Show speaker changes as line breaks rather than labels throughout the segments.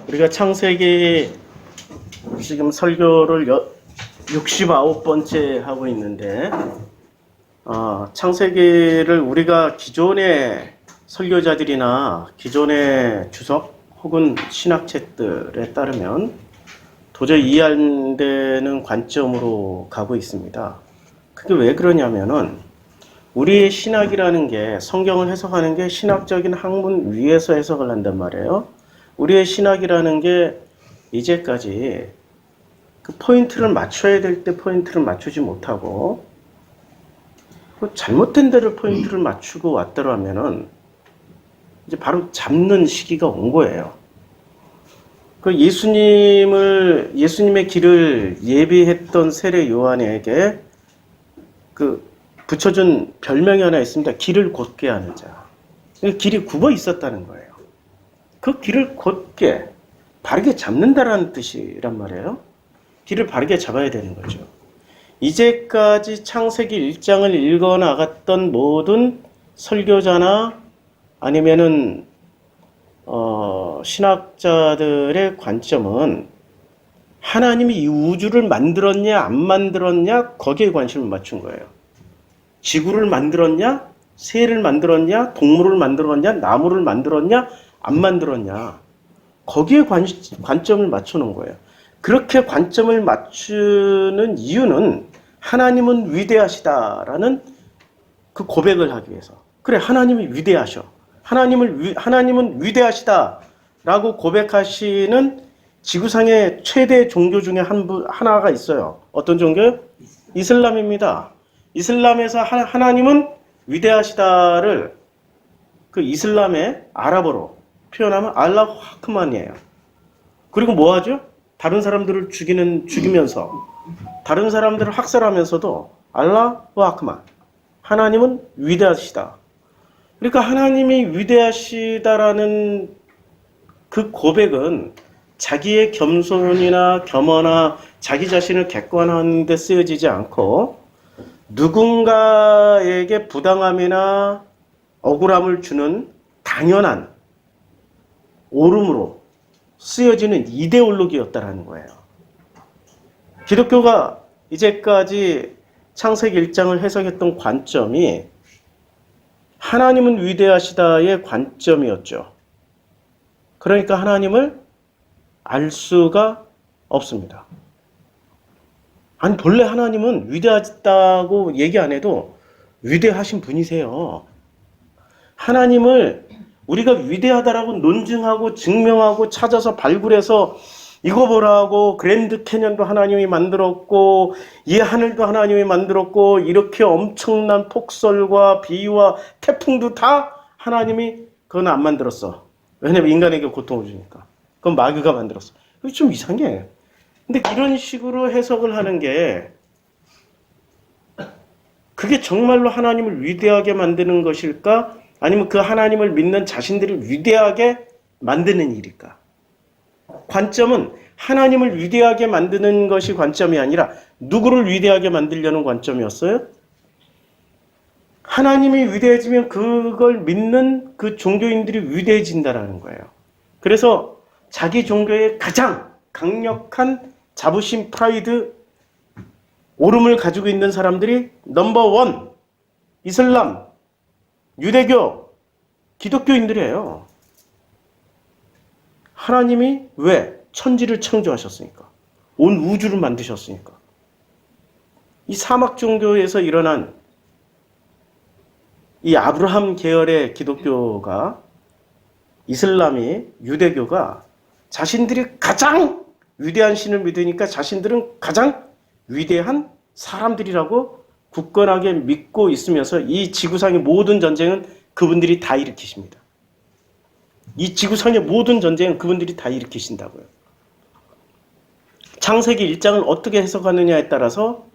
우리가 창세기 지금 설교를 69번째 하고 있는데, 창세기를 우리가 기존의 설교자들이나 기존의 주석 혹은 신학책들에 따르면 도저히 이해 안 되는 관점으로 가고 있습니다. 그게 왜 그러냐면은 우리의 신학이라는 게, 성경을 해석하는 게 신학적인 학문 위에서 해석을 한단 말이에요. 우리의 신학이라는 게 이제까지 그 포인트를 맞춰야 될 때 포인트를 맞추지 못하고 잘못된 데를 포인트를 맞추고 왔더라면은 이제 바로 잡는 시기가 온 거예요. 그 예수님의 길을 예비했던 세례 요한에게 그 붙여준 별명이 하나 있습니다. 길을 곧게 하는 자. 길이 굽어 있었다는 거예요. 그 길을 곧게 바르게 잡는다라는 뜻이란 말이에요. 길을 바르게 잡아야 되는 거죠. 이제까지 창세기 1장을 읽어 나갔던 모든 설교자나 아니면은 신학자들의 관점은 하나님이 이 우주를 만들었냐 안 만들었냐 거기에 관심을 맞춘 거예요. 지구를 만들었냐, 새를 만들었냐, 동물을 만들었냐, 나무를 만들었냐, 안 만들었냐, 거기에 관점을 맞추는 거예요. 그렇게 관점을 맞추는 이유는 하나님은 위대하시다라는 그 고백을 하기 위해서. 그래, 하나님이 위대하셔. 하나님은 위대하시다라고 고백하시는 지구상의 최대 종교 중에 하나가 있어요. 어떤 종교요? 이슬람입니다. 이슬람에서 하나님은 위대하시다를 그 이슬람의 아랍어로 표현하면 알라후 아크만이에요. 그리고 뭐 하죠? 다른 사람들을 죽이면서 다른 사람들을 학살하면서도 알라후 아크만, 하나님은 위대하시다. 그러니까 하나님이 위대하시다라는 그 고백은 자기의 겸손이나 겸허나 자기 자신을 객관화하는 데 쓰여지지 않고 누군가에게 부당함이나 억울함을 주는 당연한 옳음으로 쓰여지는 이데올로기였다라는 거예요. 기독교가 이제까지 창세기 1장을 해석했던 관점이 하나님은 위대하시다의 관점이었죠. 그러니까 하나님을 알 수가 없습니다. 아니, 본래 하나님은 위대하다고 얘기 안 해도 위대하신 분이세요. 하나님을 우리가 위대하다라고 논증하고 증명하고 찾아서 발굴해서 이거 보라고, 그랜드 캐년도 하나님이 만들었고 이 하늘도 하나님이 만들었고 이렇게 엄청난 폭설과 비와 태풍도 다 하나님이 그건 안 만들었어. 왜냐면 인간에게 고통을 주니까. 그건 마귀가 만들었어. 그게 좀 이상해. 근데 이런 식으로 해석을 하는 게 그게 정말로 하나님을 위대하게 만드는 것일까? 아니면 그 하나님을 믿는 자신들을 위대하게 만드는 일일까? 관점은 하나님을 위대하게 만드는 것이 관점이 아니라 누구를 위대하게 만들려는 관점이었어요? 하나님이 위대해지면 그걸 믿는 그 종교인들이 위대해진다라는 거예요. 그래서 자기 종교의 가장 강력한 자부심, 프라이드, 오름을 가지고 있는 사람들이 넘버 1, 이슬람, 유대교, 기독교인들이에요. 하나님이 왜? 천지를 창조하셨으니까. 온 우주를 만드셨으니까. 이 사막 종교에서 일어난 이 아브라함 계열의 기독교가, 이슬람이, 유대교가 자신들이 가장 위대한 신을 믿으니까 자신들은 가장 위대한 사람들이라고 굳건하게 믿고 있으면서 이 지구상의 모든 전쟁은 그분들이 다 일으키십니다. 이 지구상의 모든 전쟁은 그분들이 다 일으키신다고요. 창세기 1장을 어떻게 해석하느냐에 따라서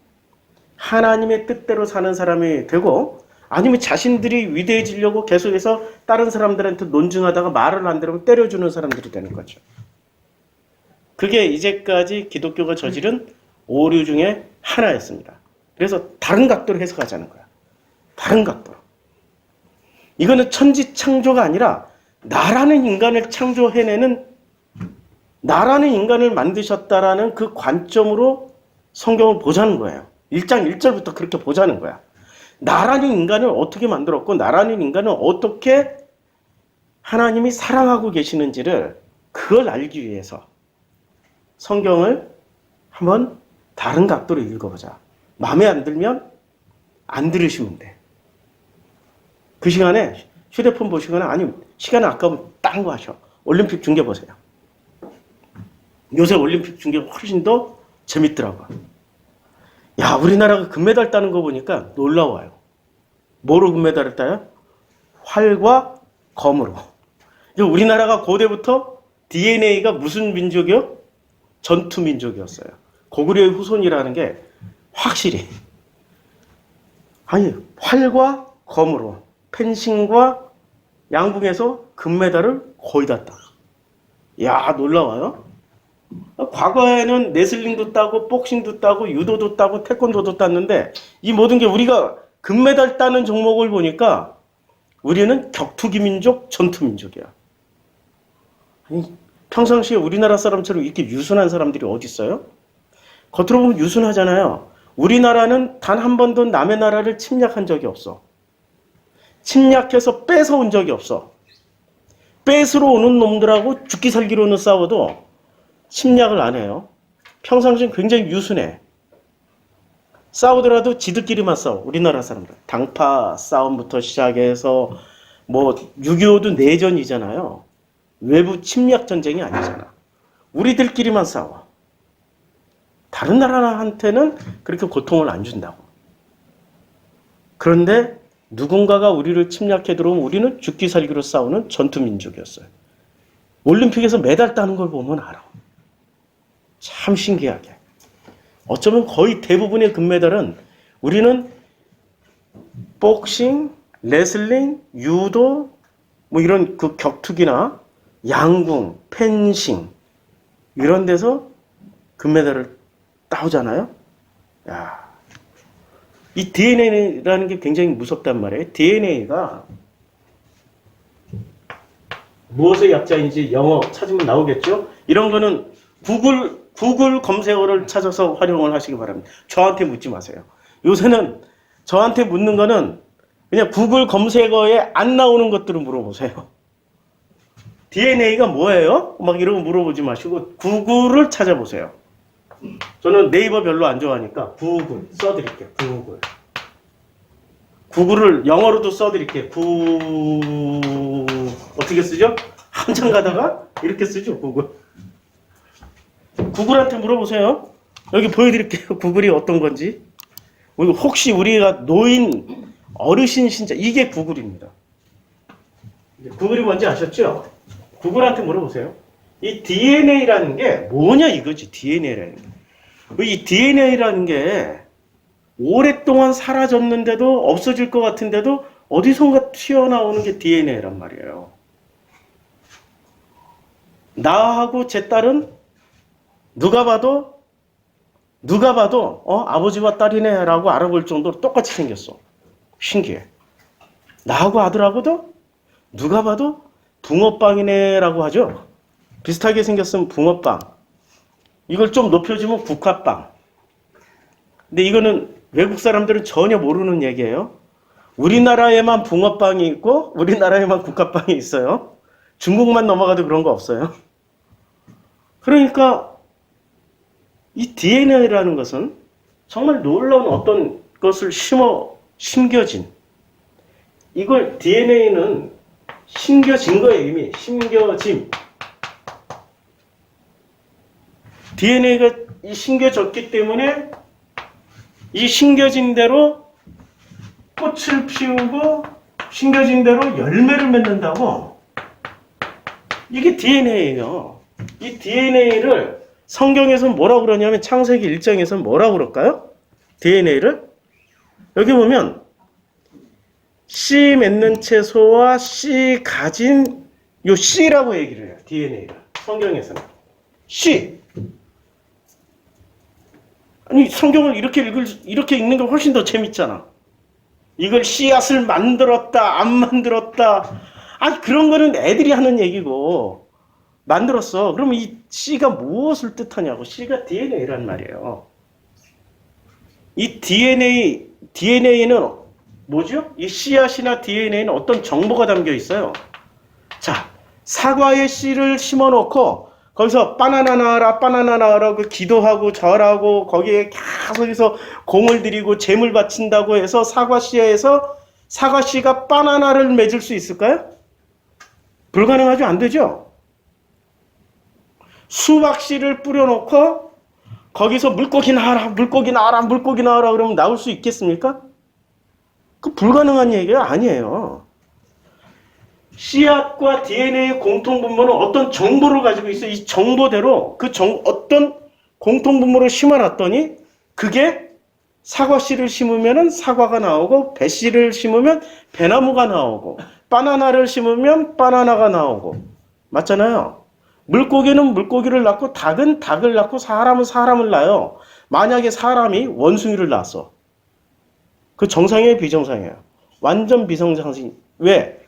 하나님의 뜻대로 사는 사람이 되고, 아니면 자신들이 위대해지려고 계속해서 다른 사람들한테 논증하다가 말을 안 들으면 때려주는 사람들이 되는 거죠. 그게 이제까지 기독교가 저지른 오류 중에 하나였습니다. 그래서 다른 각도로 해석하자는 거야. 다른 각도로. 이거는 천지 창조가 아니라 나라는 인간을 창조해내는 나라는 인간을 만드셨다라는 그 관점으로 성경을 보자는 거예요. 1장 1절부터 그렇게 보자는 거야. 나라는 인간을 어떻게 만들었고 나라는 인간을 어떻게 하나님이 사랑하고 계시는지를 그걸 알기 위해서 성경을 한번 다른 각도로 읽어보자. 마음에 안 들면 안 들으시면 돼. 그 시간에 휴대폰 보시거나 아니면 시간 아까우면 딴 거 하셔. 올림픽 중계 보세요. 요새 올림픽 중계 훨씬 더 재밌더라고요. 야, 우리나라가 금메달 따는 거 보니까 놀라워요. 뭐로 금메달을 따요? 활과 검으로. 우리나라가 고대부터 DNA가 무슨 민족이요? 전투 민족이었어요. 고구려의 후손이라는 게 확실히. 아니, 활과 검으로 펜싱과 양궁에서 금메달을 거의 다 따. 야, 놀라워요. 과거에는 레슬링도 따고 복싱도 따고 유도도 따고 태권도도 땄는데 이 모든 게 우리가 금메달 따는 종목을 보니까 우리는 격투기 민족, 전투 민족이야. 아니, 평상시에 우리나라 사람처럼 이렇게 유순한 사람들이 어디 있어요? 겉으로 보면 유순하잖아요. 우리나라는 단 한 번도 남의 나라를 침략한 적이 없어. 침략해서 뺏어온 적이 없어. 뺏으러 오는 놈들하고 죽기 살기로는 싸워도 침략을 안 해요. 평상시엔 굉장히 유순해. 싸우더라도 지들끼리만 싸워. 우리나라 사람들. 당파 싸움부터 시작해서 뭐 6.25도 내전이잖아요. 외부 침략 전쟁이 아니잖아. 우리들끼리만 싸워. 다른 나라한테는 그렇게 고통을 안 준다고. 그런데 누군가가 우리를 침략해 들어오면 우리는 죽기 살기로 싸우는 전투민족이었어요. 올림픽에서 메달 따는 걸 보면 알아. 참 신기하게. 어쩌면 거의 대부분의 금메달은 우리는 복싱, 레슬링, 유도, 뭐 이런 그 격투기나 양궁, 펜싱 이런 데서 금메달을 따오잖아요. 야, 이 DNA라는 게 굉장히 무섭단 말이에요. DNA가 무엇의 약자인지 영어 찾으면 나오겠죠? 이런 거는 구글 검색어를 찾아서 활용을 하시기 바랍니다. 저한테 묻지 마세요. 요새는 저한테 묻는 거는 그냥 구글 검색어에 안 나오는 것들을 물어보세요. DNA가 뭐예요? 막 이러고 물어보지 마시고 구글을 찾아보세요. 저는 네이버 별로 안 좋아하니까 구글 써드릴게요. 구글을 영어로도 써드릴게요. 어떻게 쓰죠? 한참 가다가 이렇게 쓰죠. 구글한테 물어보세요. 여기 보여드릴게요. 구글이 어떤 건지. 혹시 우리가 노인, 어르신 신자, 이게 구글입니다. 구글이 뭔지 아셨죠? 구글한테 물어보세요. 이 DNA라는 게 뭐냐 이거지. DNA라는 게. 이 DNA라는 게 오랫동안 사라졌는데도 없어질 것 같은데도 어디선가 튀어나오는 게 DNA란 말이에요. 나하고 제 딸은 누가 봐도 아버지와 딸이네 라고 알아볼 정도로 똑같이 생겼어. 신기해. 나하고 아들하고도 누가 봐도 붕어빵이네 라고 하죠. 비슷하게 생겼으면 붕어빵. 이걸 좀 높여주면 국화빵. 근데 이거는 외국 사람들은 전혀 모르는 얘기예요. 우리나라에만 붕어빵이 있고 우리나라에만 국화빵이 있어요. 중국만 넘어가도 그런 거 없어요. 그러니까 이 DNA라는 것은 정말 놀라운 어떤 것을 심겨진, 이걸 DNA는 심겨진 거예요. 이미 심겨짐. DNA가 심겨졌기 때문에 이 심겨진 대로 꽃을 피우고 심겨진 대로 열매를 맺는다고. 이게 DNA예요. 이 DNA를 성경에서 뭐라고 그러냐면 창세기 1장에서 뭐라고 그럴까요? DNA를 여기 보면 씨 맺는 채소와 씨 가진 요 씨라고 얘기를 해요. DNA를 성경에서는 씨. 아니 성경을 이렇게 읽는 게 훨씬 더 재밌잖아. 이걸 씨앗을 만들었다 안 만들었다. 아니 그런 거는 애들이 하는 얘기고 만들었어. 그럼 이 C가 무엇을 뜻하냐고. C가 DNA란 말이에요. 이 DNA는 뭐죠? 이 씨앗이나 DNA는 어떤 정보가 담겨 있어요. 자, 사과에 씨를 심어 놓고 거기서 바나나 나와라, 바나나 나와라, 그 기도하고 절하고 거기에 계속해서 공을 들이고 재물 바친다고 해서 사과 씨에서 사과 씨가 바나나를 맺을 수 있을까요? 불가능하죠. 안 되죠. 수박 씨를 뿌려놓고 거기서 물고기 나와라, 물고기 나와라, 물고기 나와라 그러면 나올 수 있겠습니까? 그 불가능한 얘기가 아니에요. 씨앗과 DNA의 공통분모는 어떤 정보를 가지고 있어요. 이 정보대로 어떤 공통분모를 심어놨더니 그게 사과 씨를 심으면 사과가 나오고 배 씨를 심으면 배나무가 나오고 바나나를 심으면 바나나가 나오고 맞잖아요. 물고기는 물고기를 낳고 닭은 닭을 낳고 사람은 사람을 낳아요. 만약에 사람이 원숭이를 낳았어. 그 정상이에요, 비정상이에요? 완전 비정상이. 왜?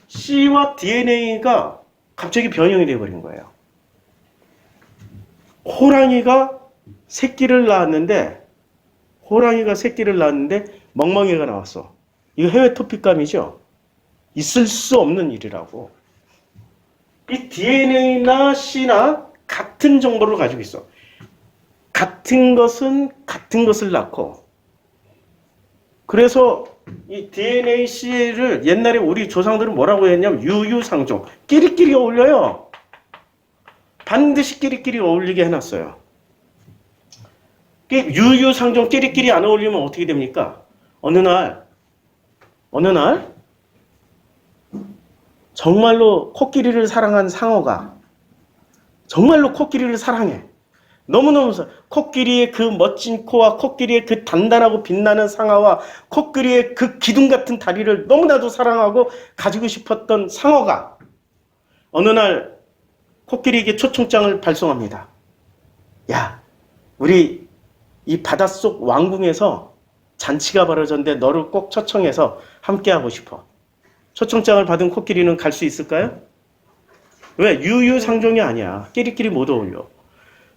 C와 DNA가 갑자기 변형이 되어버린 거예요. 호랑이가 새끼를 낳았는데 멍멍이가 나왔어. 이거 해외 토픽감이죠? 있을 수 없는 일이라고. 이 DNA나 C나 같은 정보를 가지고 있어. 같은 것은 같은 것을 낳고. 그래서 이 DNA, C를 옛날에 우리 조상들은 뭐라고 했냐면 유유상종. 끼리끼리 어울려요. 반드시 끼리끼리 어울리게 해놨어요. 유유상종 끼리끼리 안 어울리면 어떻게 됩니까? 어느 날 정말로 코끼리를 사랑한 상어가 정말로 코끼리를 사랑해. 너무너무 코끼리의 그 멋진 코와 코끼리의 그 단단하고 빛나는 상아와 코끼리의 그 기둥 같은 다리를 너무나도 사랑하고 가지고 싶었던 상어가 어느 날 코끼리에게 초청장을 발송합니다. 야, 우리 이 바닷속 왕궁에서 잔치가 벌어졌는데 너를 꼭 초청해서 함께하고 싶어. 초청장을 받은 코끼리는 갈 수 있을까요? 왜? 유유상종이 아니야. 끼리끼리 못 어울려.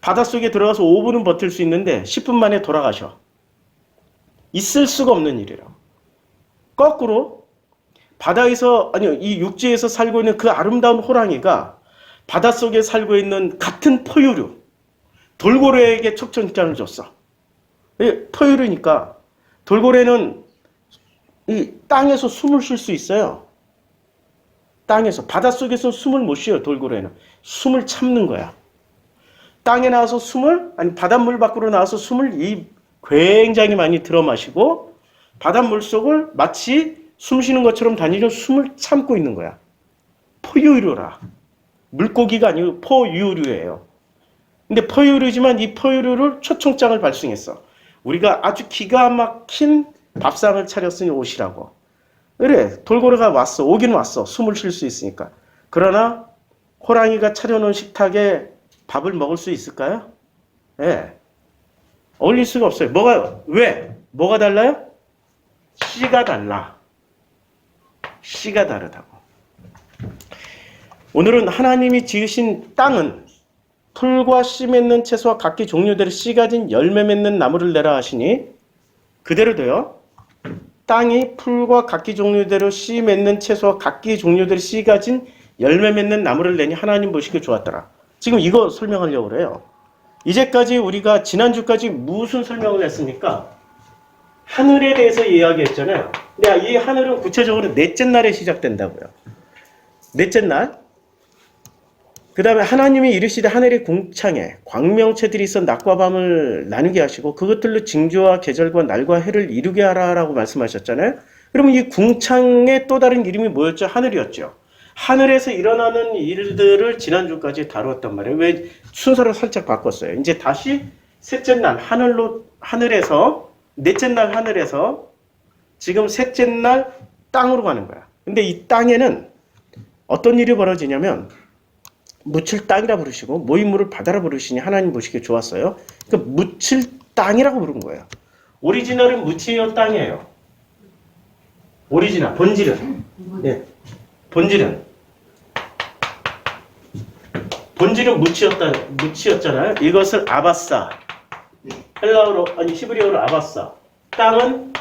바닷속에 들어가서 5분은 버틸 수 있는데 10분 만에 돌아가셔. 있을 수가 없는 일이라. 거꾸로 바다에서 이 육지에서 살고 있는 그 아름다운 호랑이가 바닷속에 살고 있는 같은 포유류 돌고래에게 초청장을 줬어. 포유류니까 돌고래는 이 땅에서 숨을 쉴 수 있어요. 땅에서 바닷속에서 숨을 못 쉬어요. 돌고래는 숨을 참는 거야. 땅에 나와서 바닷물 밖으로 나와서 숨을 굉장히 많이 들어 마시고 바닷물 속을 마치 숨 쉬는 것처럼 다니려 숨을 참고 있는 거야. 포유류라. 물고기가 아니고 포유류예요. 근데 포유류지만 이 포유류를 초청장을 발송했어. 우리가 아주 기가 막힌 밥상을 차렸으니 오시라고. 그래, 돌고래가 왔어. 오긴 왔어. 숨을 쉴 수 있으니까. 그러나 호랑이가 차려놓은 식탁에 밥을 먹을 수 있을까요? 예. 어울릴 수가 없어요. 왜? 뭐가 달라요? 씨가 달라. 씨가 다르다고. 오늘은 하나님이 지으신 땅은 풀과 씨 맺는 채소와 각기 종류대로 씨 가진 열매 맺는 나무를 내라 하시니 그대로도요. 땅이 풀과 각기 종류대로 씨 맺는 채소와 각기 종류대로 씨 가진 열매 맺는 나무를 내니 하나님 보시기에 좋았더라. 지금 이거 설명하려고 그래요. 이제까지 우리가 지난주까지 무슨 설명을 했습니까? 하늘에 대해서 이야기했잖아요. 근데 이 하늘은 구체적으로 넷째 날에 시작된다고요. 넷째 날. 그 다음에 하나님이 이르시되 하늘의 궁창에 광명체들이 있어 낮과 밤을 나누게 하시고 그것들로 징조와 계절과 날과 해를 이루게 하라라고 말씀하셨잖아요. 그러면 이 궁창의 또 다른 이름이 뭐였죠? 하늘이었죠. 하늘에서 일어나는 일들을 지난주까지 다루었단 말이에요. 왜? 순서를 살짝 바꿨어요. 이제 다시 셋째 날 하늘에서 넷째 날 하늘에서 지금 셋째 날 땅으로 가는 거야. 근데 이 땅에는 어떤 일이 벌어지냐면 묻힐 땅이라 부르시고 모임물을 바다라 부르시니 하나님 보시기에 좋았어요. 그러니까 묻힐 땅이라고 부른 거예요. 오리지널은 묻히어 땅이에요. 본질은. 네. 본질은 본질은 묻이었잖아요. 이것을 아바사. 헬라어로, 아니, 히브리어로 아바사. 땅은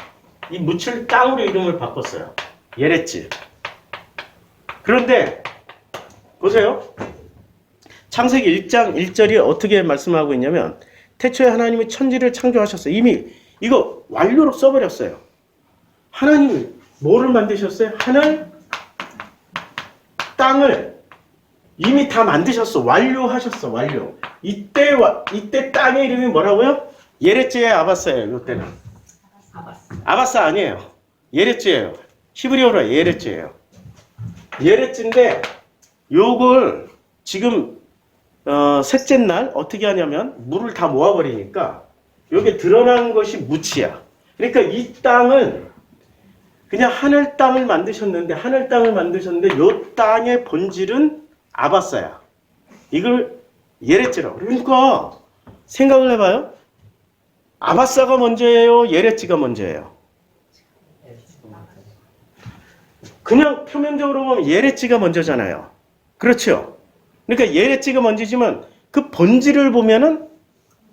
이 묻을 땅으로 이름을 바꿨어요. 예레츠. 그런데, 보세요. 창세기 1장 1절이 어떻게 말씀하고 있냐면, 태초에 하나님이 천지를 창조하셨어요. 이미 이거 완료로 써버렸어요. 하나님이 뭐를 만드셨어요? 하늘, 땅을 이미 다 만드셨어. 완료하셨어. 완료. 이때 땅의 이름이 뭐라고요? 예레츠의 아바사예요. 이때는. 아바사 아니에요. 예레츠예요. 히브리어로 예레츠예요. 예레츠인데 요걸 지금 셋째 날 어떻게 하냐면 물을 다 모아버리니까 여기 드러난 것이 묻이야. 그러니까 이 땅은 그냥 하늘 땅을 만드셨는데 요 땅의 본질은 아바사야. 이걸 예레츠라고. 그러니까 생각을 해봐요. 아바사가 먼저예요? 예레츠가 먼저예요? 그냥 표면적으로 보면 예레츠가 먼저잖아요. 그렇죠? 그러니까 예레츠가 먼저지만 그 본질을 보면은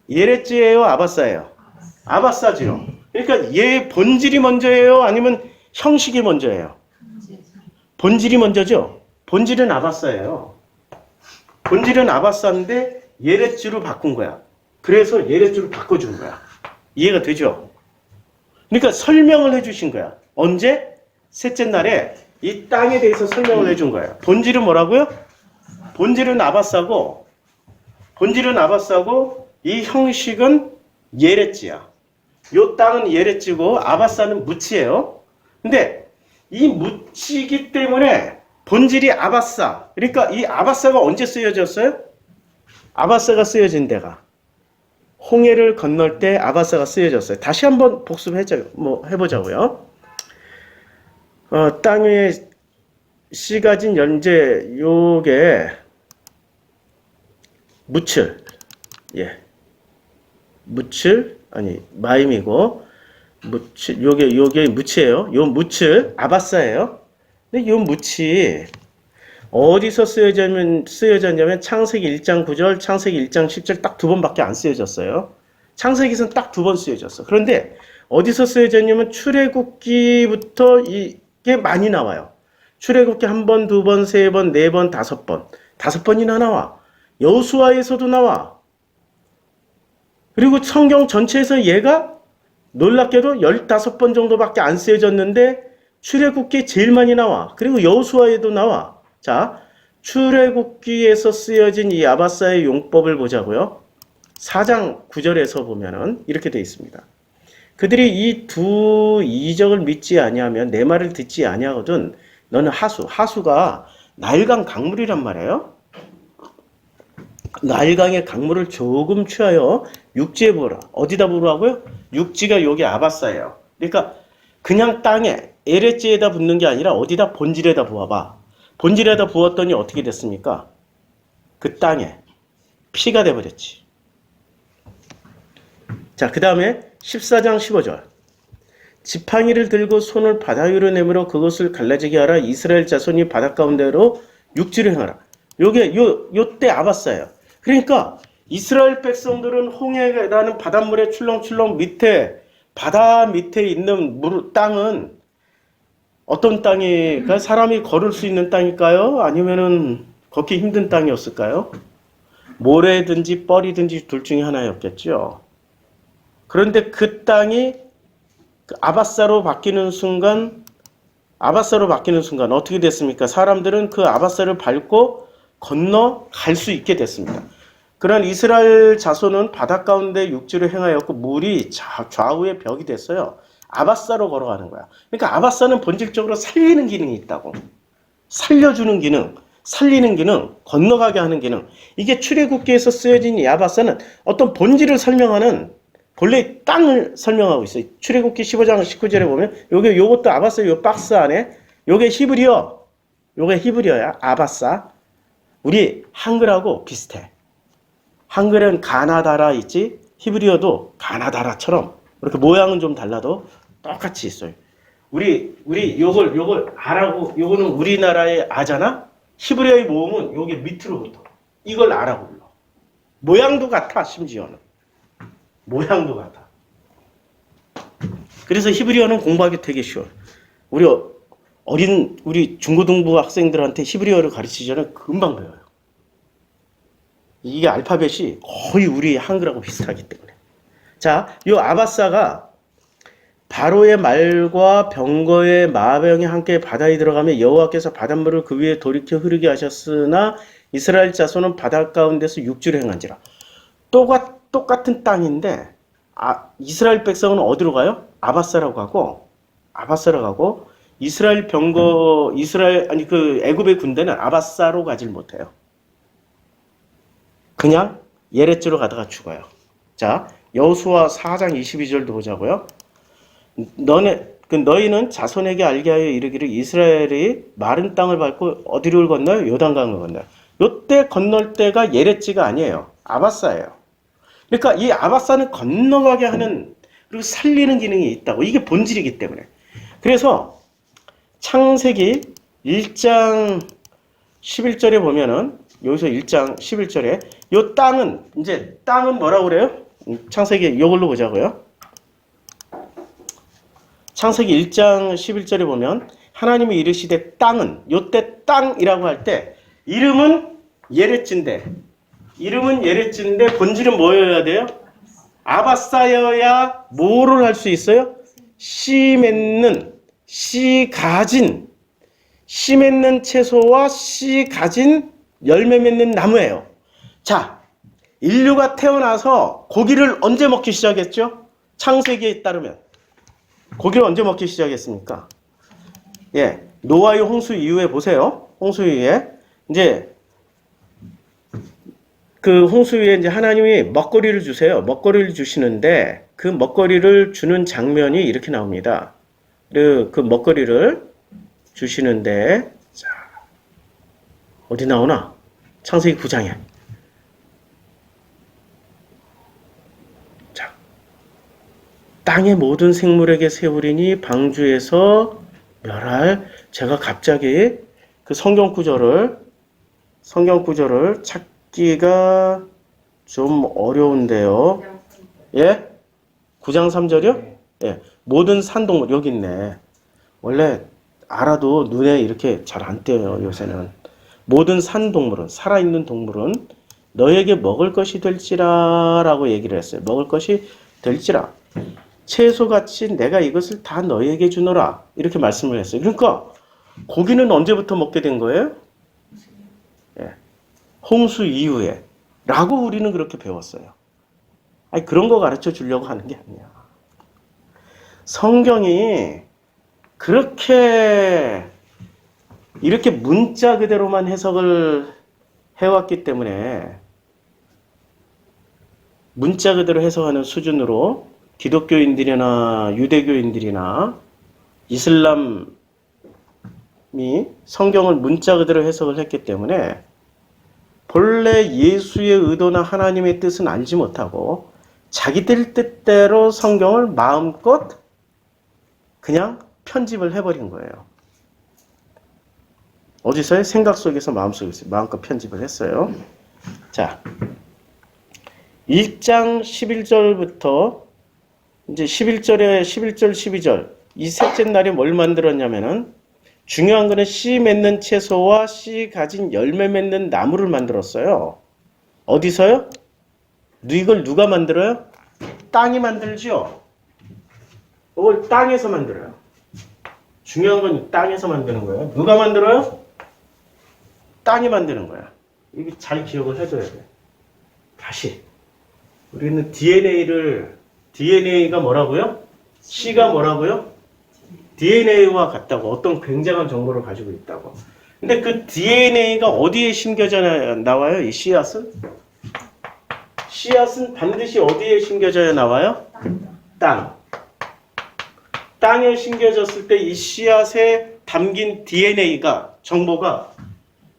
예레츠예요? 아바사예요? 아바사지요. 그러니까 얘 본질이 먼저예요? 아니면 형식이 먼저예요? 본질이 먼저죠? 본질은 아바사예요. 본질은 아바사인데 예레츠로 바꾼 거야. 그래서 예레츠로 바꿔준 거야. 이해가 되죠? 그러니까 설명을 해주신 거야. 언제? 셋째 날에 이 땅에 대해서 설명을 해준 거예요. 본질은 뭐라고요? 본질은 아바사고 이 형식은 예레츠야. 요 땅은 예레츠고 아바사는 묻이에요. 근데 이 묻이기 때문에 본질이 아바사. 그러니까 이 아바사가 언제 쓰여졌어요? 아바사가 쓰여진 데가 홍해를 건널 때 아바사가 쓰여졌어요. 다시 한번 해보자고요. 땅 위에 씨 가진 연재 요게 묻힐. 예. 묻힐 아니 마임이고 묻힐 요게 묻이에요. 요 묻힐 아바사예요. 근데 요 묻이 어디서 쓰여졌냐면 창세기 1장 9절, 창세기 1장 10절 딱 두 번밖에 안 쓰여졌어요. 창세기에서는 딱 두 번 쓰여졌어. 그런데 어디서 쓰여졌냐면 출애굽기부터 이게 많이 나와요. 출애굽기 한 번, 두 번, 세 번, 네 번, 다섯 번. 다섯 번이나 나와. 여호수아에서도 나와. 그리고 성경 전체에서 얘가 놀랍게도 15번 정도밖에 안 쓰여졌는데 출애굽기에 제일 많이 나와. 그리고 여호수아에도 나와. 자, 출애굽기에서 쓰여진 이 아바사의 용법을 보자고요. 4장 9절에서 보면은 이렇게 되어 있습니다. 그들이 이 두 이적을 믿지 아니하면 내 말을 듣지 아니하거든 너는 하수가 나일강 강물이란 말이에요. 나일강의 강물을 조금 취하여 육지에 부어라. 어디다 부으라고요? 육지가 여기 아바사예요. 그러니까 그냥 땅에 에레츠에다 붓는 게 아니라 어디다 본질에다 부어봐. 본질에다 부었더니 어떻게 됐습니까? 그 땅에 피가 돼버렸지. 자, 그 다음에 14장 15절. 지팡이를 들고 손을 바다 위로 내밀어 그것을 갈라지게 하라. 이스라엘 자손이 바다 가운데로 육지를 행하라. 요때 아바사예요. 그러니까 이스라엘 백성들은 홍해라는 바닷물에 출렁출렁 바다 밑에 있는 땅은 어떤 땅일까요? 사람이 걸을 수 있는 땅일까요? 아니면은 걷기 힘든 땅이었을까요? 모래든지 뻘이든지 둘 중에 하나였겠죠. 그런데 그 땅이 아바사로 바뀌는 순간 어떻게 됐습니까? 사람들은 그 아바사를 밟고 건너갈 수 있게 됐습니다. 그런 이스라엘 자손은 바다 가운데 육지를 행하였고 물이 좌우의 벽이 됐어요. 아바사로 걸어가는 거야. 그러니까 아바사는 본질적으로 살리는 기능이 있다고. 살려주는 기능, 살리는 기능, 건너가게 하는 기능. 이게 출애굽기에서 쓰여진 이 아바사는 어떤 본질을 설명하는 본래 땅을 설명하고 있어요. 출애굽기 15장 19절에 보면 요것도 아바사 요 박스 안에 요게 히브리어야. 아바사. 우리 한글하고 비슷해. 한글은 가나다라 있지. 히브리어도 가나다라처럼 이렇게 모양은 좀 달라도 똑같이 있어요. 우리 요걸 아라고 요거는 우리나라의 아잖아. 히브리어의 모음은 요게 밑으로 붙어. 이걸 아라고 불러. 모양도 같아, 심지어는. 모양도 같아. 그래서 히브리어는 공부하기 되게 쉬워요. 우리 중고등부 학생들한테 히브리어를 가르치자면 금방 배워요. 이게 알파벳이 거의 우리 한글하고 비슷하기 때문에. 자, 이 아바사가 바로의 말과 병거의 마병이 함께 바다에 들어가며 여호와께서 바닷물을 그 위에 돌이켜 흐르게 하셨으나 이스라엘 자손은 바다 가운데서 육지를 행한지라. 똑같은 땅인데 이스라엘 백성은 어디로 가요? 아바사라고 가고 이스라엘 애굽의 군대는 아바사로 가질 못해요. 그냥 예레츠로 가다가 죽어요. 자, 여호수아 4장 22절도 보자고요. 너희는 자손에게 알게 하여 이르기를 이스라엘이 마른 땅을 밟고 어디를 건너요? 요단강을 건너요. 요때 건널 때가 예레츠가 아니에요. 아바사예요. 그러니까 이 아바사는 건너가게 하는 그리고 살리는 기능이 있다고. 이게 본질이기 때문에. 그래서 창세기 1장 11절에 보면은 여기서 1장 11절에 요 땅은 뭐라고 그래요? 창세기 이걸로 보자고요. 창세기 1장 11절에 보면 하나님이 이르시되 땅은 요때 땅이라고 할 때 이름은 예레츠인데 본질은 뭐여야 돼요? 아바사여야 뭐를 할 수 있어요? 씨 맺는 채소와 씨 가진 열매 맺는 나무예요. 자, 인류가 태어나서 고기를 언제 먹기 시작했죠? 창세기에 따르면 고기를 언제 먹기 시작했습니까? 예, 노아의 홍수 이후에 보세요. 홍수 이후에 이제 그 홍수 이후에 이제 하나님이 먹거리를 주세요. 먹거리를 주시는데 그 먹거리를 주는 장면이 이렇게 나옵니다. 그 먹거리를 주시는데 자, 어디 나오나? 창세기 9장에. 자, 땅의 모든 생물에게 세우리니 방주에서 멸할. 제가 갑자기 그 성경 구절을 찾기가 좀 어려운데요. 예? 9장 3절이요? 예. 모든 산동물 여기 있네. 원래 알아도 눈에 이렇게 잘 안 띄어요, 요새는. 모든 산동물은, 살아있는 동물은 너에게 먹을 것이 될지라 라고 얘기를 했어요. 먹을 것이 될지라. 채소같이 내가 이것을 다 너에게 주노라. 이렇게 말씀을 했어요. 그러니까 고기는 언제부터 먹게 된 거예요? 예. 홍수 이후에. 라고 우리는 그렇게 배웠어요. 아니, 그런 거 가르쳐 주려고 하는 게 아니야. 성경이 이렇게 문자 그대로만 해석을 해왔기 때문에 문자 그대로 해석하는 수준으로 기독교인들이나 유대교인들이나 이슬람이 성경을 문자 그대로 해석을 했기 때문에 본래 예수의 의도나 하나님의 뜻은 알지 못하고 자기들 뜻대로 성경을 마음껏 그냥 편집을 해버린 거예요. 어디서요? 생각 속에서 마음속에서 마음껏 편집을 했어요. 자, 1장 11절부터 이제 11절, 12절 이 셋째 날에 뭘 만들었냐면은 중요한 거는 씨 맺는 채소와 씨 가진 열매 맺는 나무를 만들었어요. 어디서요? 이걸 누가 만들어요? 땅이 만들죠. 이걸 땅에서 만들어요. 중요한 건 땅에서 만드는 거예요. 누가 만들어요? 땅이 만드는 거야. 이게 잘 기억을 해줘야 돼. 다시. 우리는 DNA가 뭐라고요? C가 뭐라고요? DNA와 같다고. 어떤 굉장한 정보를 가지고 있다고. 근데 그 DNA가 어디에 심겨져 나와요? 이 씨앗은? 씨앗은 반드시 어디에 심겨져 나와요? 땅. 땅에 심겨졌을 때 이 씨앗에 담긴 DNA가, 정보가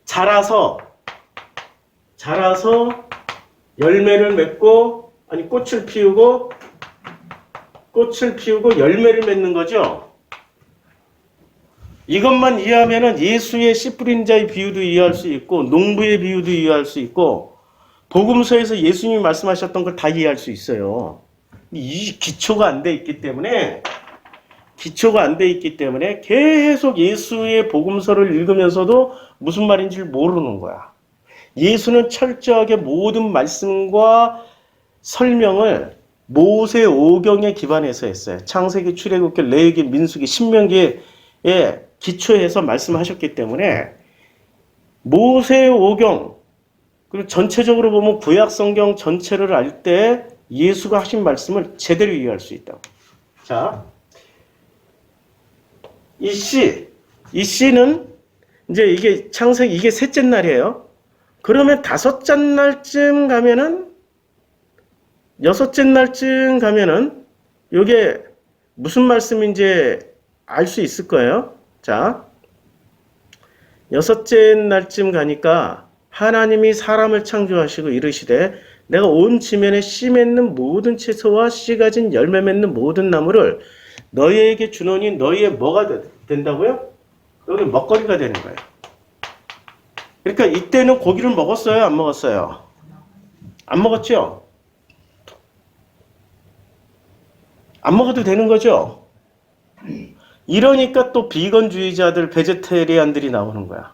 자라서 열매를 맺고, 아니 꽃을 피우고 열매를 맺는 거죠. 이것만 이해하면은 예수의 씨 뿌린 자의 비유도 이해할 수 있고 농부의 비유도 이해할 수 있고 복음서에서 예수님이 말씀하셨던 걸 다 이해할 수 있어요. 이 기초가 안 돼 있기 때문에 계속 예수의 복음서를 읽으면서도 무슨 말인지를 모르는 거야. 예수는 철저하게 모든 말씀과 설명을 모세 오경에 기반해서 했어요. 창세기, 출애굽기, 레위기, 민수기, 신명기에 기초해서 말씀하셨기 때문에 모세 오경 그리고 전체적으로 보면 구약 성경 전체를 알 때 예수가 하신 말씀을 제대로 이해할 수 있다고. 자, 이 씨는 이제 이게 창세기 이게 셋째 날이에요. 그러면 다섯째 날쯤 가면은 여섯째 날쯤 가면은 이게 무슨 말씀인지 알 수 있을 거예요. 자, 여섯째 날쯤 가니까 하나님이 사람을 창조하시고 이르시되 내가 온 지면에 씨 맺는 모든 채소와 씨 가진 열매 맺는 모든 나무를 너희에게 주노니 너희의 뭐가 된다고요? 여기 먹거리가 되는 거예요. 그러니까 이때는 고기를 먹었어요? 안 먹었어요? 안 먹었죠? 안 먹어도 되는 거죠? 이러니까 또 비건주의자들, 베제테리안들이 나오는 거야.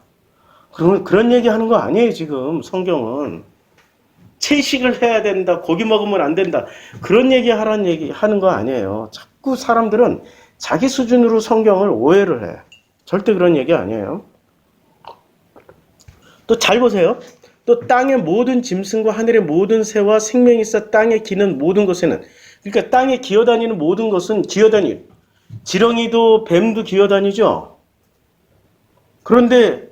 그러면 그런 얘기 하는 거 아니에요, 지금 성경은. 채식을 해야 된다, 고기 먹으면 안 된다. 그런 얘기 하는 거 아니에요. 자꾸 사람들은 자기 수준으로 성경을 오해를 해. 절대 그런 얘기 아니에요. 또 잘 보세요. 또 땅의 모든 짐승과 하늘의 모든 새와 생명이 있어 땅에 기는 모든 것에는, 그러니까 땅에 기어다니는 모든 것은 지렁이도 뱀도 기어다니죠. 그런데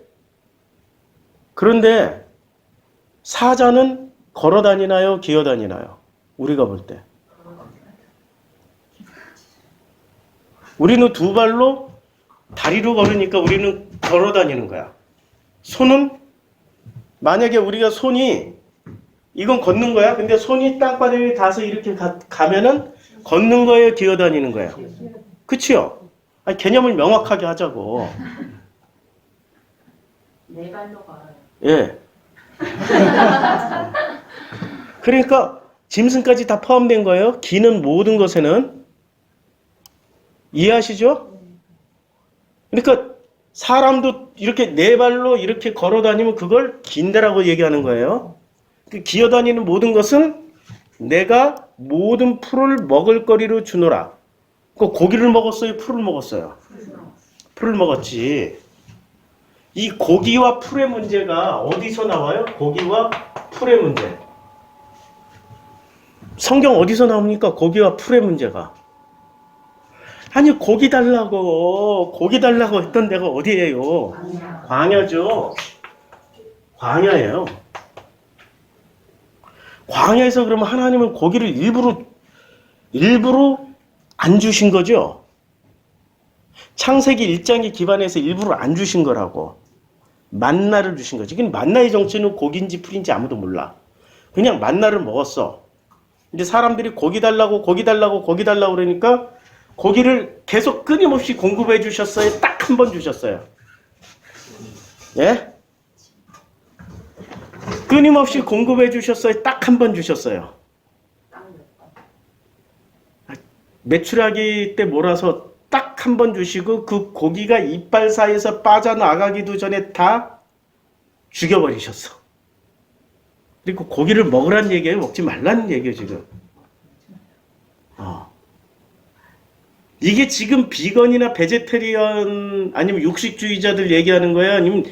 사자는 걸어다니나요? 기어다니나요? 우리가 볼 때. 우리는 두 발로 다리로 걸으니까 우리는 걸어다니는 거야. 손은 만약에 우리가 손이 이건 걷는 거야. 근데 손이 땅바닥에 닿아서 이렇게 가면은 걷는 거예요? 기어다니는 거예요? 그치요? 아니, 개념을 명확하게 하자고.
네 발로 걸어요.
예. 그러니까 짐승까지 다 포함된 거예요. 기는 모든 것에는. 이해하시죠? 그러니까 사람도 이렇게 네 발로 이렇게 걸어 다니면 그걸 긴다라고 얘기하는 거예요. 그 기어다니는 모든 것은 내가 모든 풀을 먹을 거리로 주노라. 그 고기를 먹었어요? 풀을 먹었어요? 풀을 먹었지. 이 고기와 풀의 문제가 어디서 나와요? 고기와 풀의 문제. 성경 어디서 나옵니까? 고기와 풀의 문제가. 아니, 고기 달라고 했던 데가 어디예요? 광야죠. 광야예요. 광야에서 그러면 하나님은 고기를 일부러 안 주신 거죠? 창세기 1장에 기반해서 일부러 안 주신 거라고. 만나를 주신 거지. 근데 만나의 정체는 고기인지 풀인지 아무도 몰라. 그냥 만나를 먹었어. 이제 사람들이 고기 달라고 그러니까 고기를 계속 끊임없이 공급해 주셨어요? 딱 한 번 주셨어요? 예? 끊임없이 공급해 주셨어요? 딱 한 번 주셨어요? 메추라기 때 몰아서 딱 한 번 주시고 그 고기가 이빨 사이에서 빠져나가기도 전에 다 죽여버리셨어. 그리고 고기를 먹으란 얘기예요? 먹지 말라는 얘기예요, 지금. 이게 지금 비건이나 베제테리언 아니면 육식주의자들 얘기하는 거야? 아니면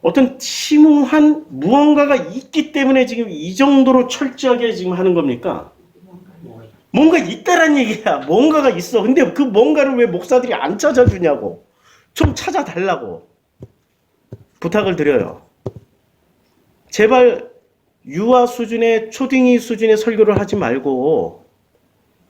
어떤 심오한 무언가가 있기 때문에 지금 이 정도로 철저하게 지금 하는 겁니까? 뭔가 있다란 얘기야. 뭔가가 있어. 근데 그 뭔가를 왜 목사들이 안 찾아주냐고. 좀 찾아달라고 부탁을 드려요. 제발 유아 수준의 초딩이 수준의 설교를 하지 말고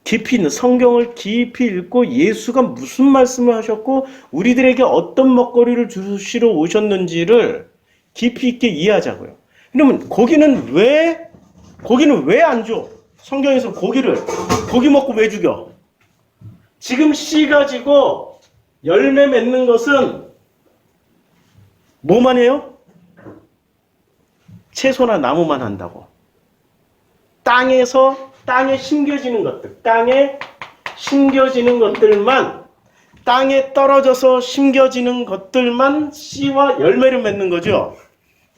깊이 있는 성경을 깊이 읽고 예수가 무슨 말씀을 하셨고 우리들에게 어떤 먹거리를 주시러 오셨는지를 깊이 있게 이해하자고요. 그러면 고기는 왜 안 줘? 성경에서 고기 먹고 왜 죽여? 지금 씨 가지고 열매 맺는 것은 뭐만 해요? 채소나 나무만 한다고. 땅에 심겨지는 것들, 땅에 심겨지는 것들만, 땅에 떨어져서 심겨지는 것들만 씨와 열매를 맺는 거죠.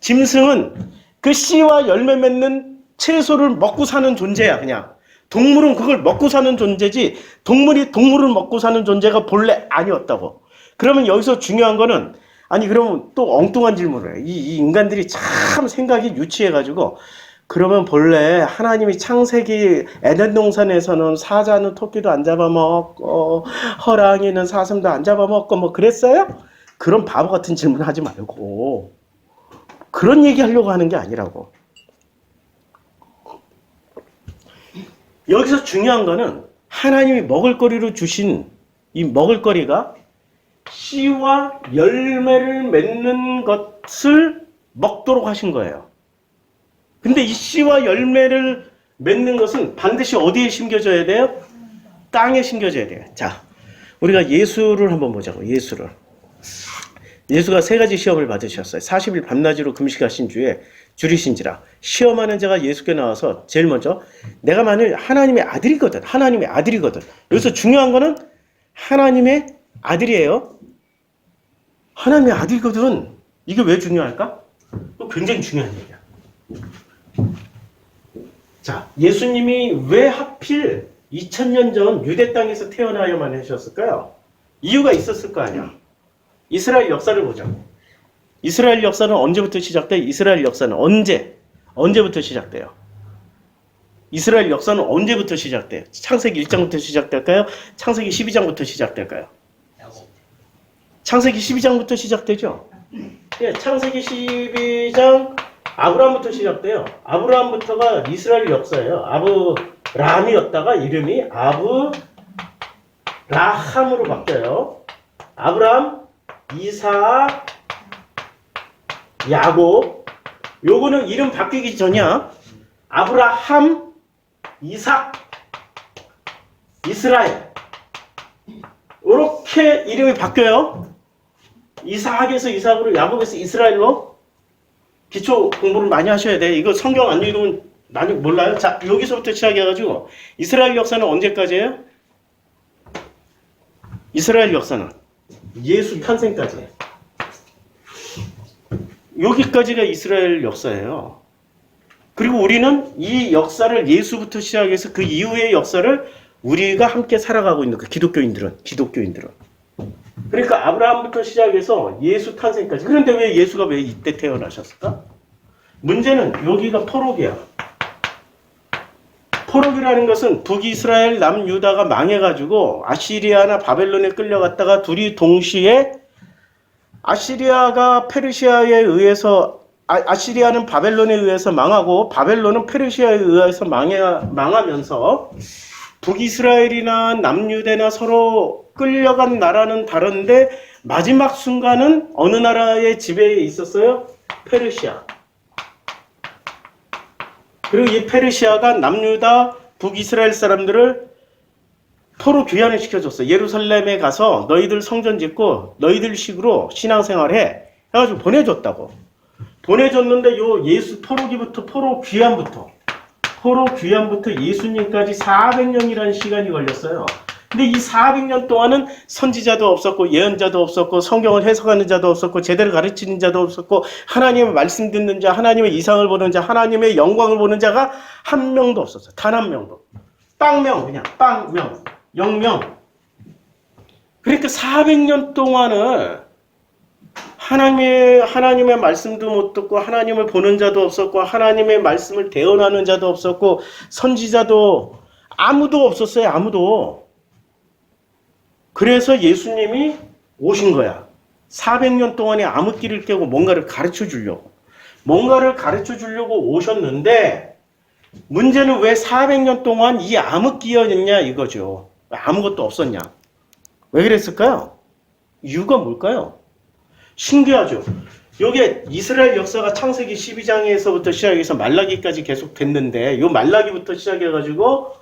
짐승은 그 씨와 열매 맺는 채소를 먹고 사는 존재야, 그냥. 동물은 그걸 먹고 사는 존재지, 동물이 동물을 먹고 사는 존재가 본래 아니었다고. 그러면 여기서 중요한 거는, 아니, 그러면 또 엉뚱한 질문을 해. 이 인간들이 참 생각이 유치해가지고, 그러면 본래 하나님이 창세기 에덴 동산에서는 사자는 토끼도 안 잡아먹고, 호랑이는 사슴도 안 잡아먹고, 뭐 그랬어요? 그런 바보 같은 질문 하지 말고, 그런 얘기 하려고 하는 게 아니라고. 여기서 중요한 거는 하나님이 먹을거리로 주신 이 먹을거리가 씨와 열매를 맺는 것을 먹도록 하신 거예요. 근데 이 씨와 열매를 맺는 것은 반드시 어디에 심겨져야 돼요? 땅에 심겨져야 돼요. 자, 우리가 예수를 한번 보자고. 예수가 3가지 시험을 받으셨어요. 40일 밤낮으로 금식하신 주에 줄이신지라. 시험하는 자가 예수께 나와서 제일 먼저, 내가 만일 하나님의 아들이거든. 여기서 중요한 거는 하나님의 아들이에요. 하나님의 아들이거든. 이게 왜 중요할까? 굉장히 중요한 얘기야. 자, 예수님이 왜 하필 2000년 전 유대 땅에서 태어나야만 하셨을까요? 이유가 있었을 거 아니야. 이스라엘 역사를 보자. 이스라엘 역사는 언제부터 시작돼? 이스라엘 역사는 언제부터 시작돼요? 이스라엘 역사는 언제부터 시작돼요? 창세기 1장부터 시작될까요? 창세기 12장부터 시작될까요? 창세기 12장부터 시작되죠? 예, 창세기 12장 아브라함부터 시작돼요. 아브라함부터가 이스라엘 역사예요. 아브라함이었다가 이름이 아브라함으로 바뀌어요. 아브라함, 이삭, 야곱. 요거는 이름 바뀌기 전이야. 아브라함, 이삭, 이스라엘. 이렇게 이름이 바뀌어요. 이삭에서 이삭으로, 야곱에서 이스라엘로. 기초 공부를 많이 하셔야 돼. 이거 성경 안 읽으면 많이 몰라요. 자, 여기서부터 시작해가지고 이스라엘 역사는 언제까지예요? 이스라엘 역사는 예수 탄생까지. 여기까지가 이스라엘 역사예요. 그리고 우리는 이 역사를 예수부터 시작해서 그 이후의 역사를 우리가 함께 살아가고 있는 그 기독교인들은. 그러니까 아브라함부터 시작해서 예수 탄생까지. 그런데 왜 예수가 왜 이때 태어나셨을까? 문제는 여기가 포록이야. 포록이라는 것은 북이스라엘, 남유다가 망해가지고 아시리아나 바벨론에 끌려갔다가 둘이 동시에 아시리아가 페르시아에 의해서 아시리아는 바벨론에 의해서 망하고 바벨론은 페르시아에 의해서 망하면서 북이스라엘이나 남유대나 서로 끌려간 나라는 다른데 마지막 순간은 어느 나라의 지배에 있었어요? 페르시아. 그리고 이 페르시아가 남유다 북이스라엘 사람들을 포로 귀환을 시켜줬어. 예루살렘에 가서 너희들 성전 짓고 너희들 식으로 신앙생활해 해가지고 보내줬다고. 보내줬는데 요 예수 포로 귀환부터 예수님까지 400년이라는 시간이 걸렸어요. 근데 이 400년 동안은 선지자도 없었고 예언자도 없었고 성경을 해석하는 자도 없었고 제대로 가르치는 자도 없었고 하나님의 말씀 듣는 자, 하나님의 이상을 보는 자, 하나님의 영광을 보는 자가 한 명도 없었어요. 단 한 명도. 빵명, 그냥 빵명, 영명. 그러니까 400년 동안은 하나님의 말씀도 못 듣고 하나님을 보는 자도 없었고 하나님의 말씀을 대언하는 자도 없었고 선지자도 아무도 없었어요. 아무도. 그래서 예수님이 오신 거야. 400년 동안의 암흑기를 깨고 뭔가를 가르쳐 주려고 오셨는데 문제는 왜 400년 동안 이 암흑기였냐 이거죠. 아무것도 없었냐. 왜 그랬을까요? 이유가 뭘까요? 신기하죠. 요게 이스라엘 역사가 창세기 12장에서부터 시작해서 말라기까지 계속 됐는데 요 말라기부터 시작해가지고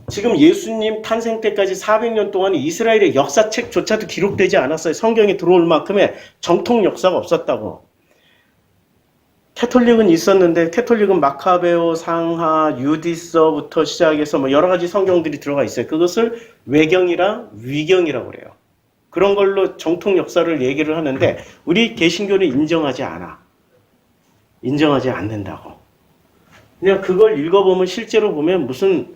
지금 예수님 탄생 때까지 400년 동안 이스라엘의 역사책조차도 기록되지 않았어요. 성경에 들어올 만큼의 정통 역사가 없었다고. 캐톨릭은 있었는데 캐톨릭은 마카베오, 상하, 유디서부터 시작해서 뭐 여러 가지 성경들이 들어가 있어요. 그것을 외경이랑 위경이라고 그래요. 그런 걸로 정통 역사를 얘기를 하는데 우리 개신교는 인정하지 않아. 인정하지 않는다고. 그냥 그걸 읽어보면 실제로 보면 무슨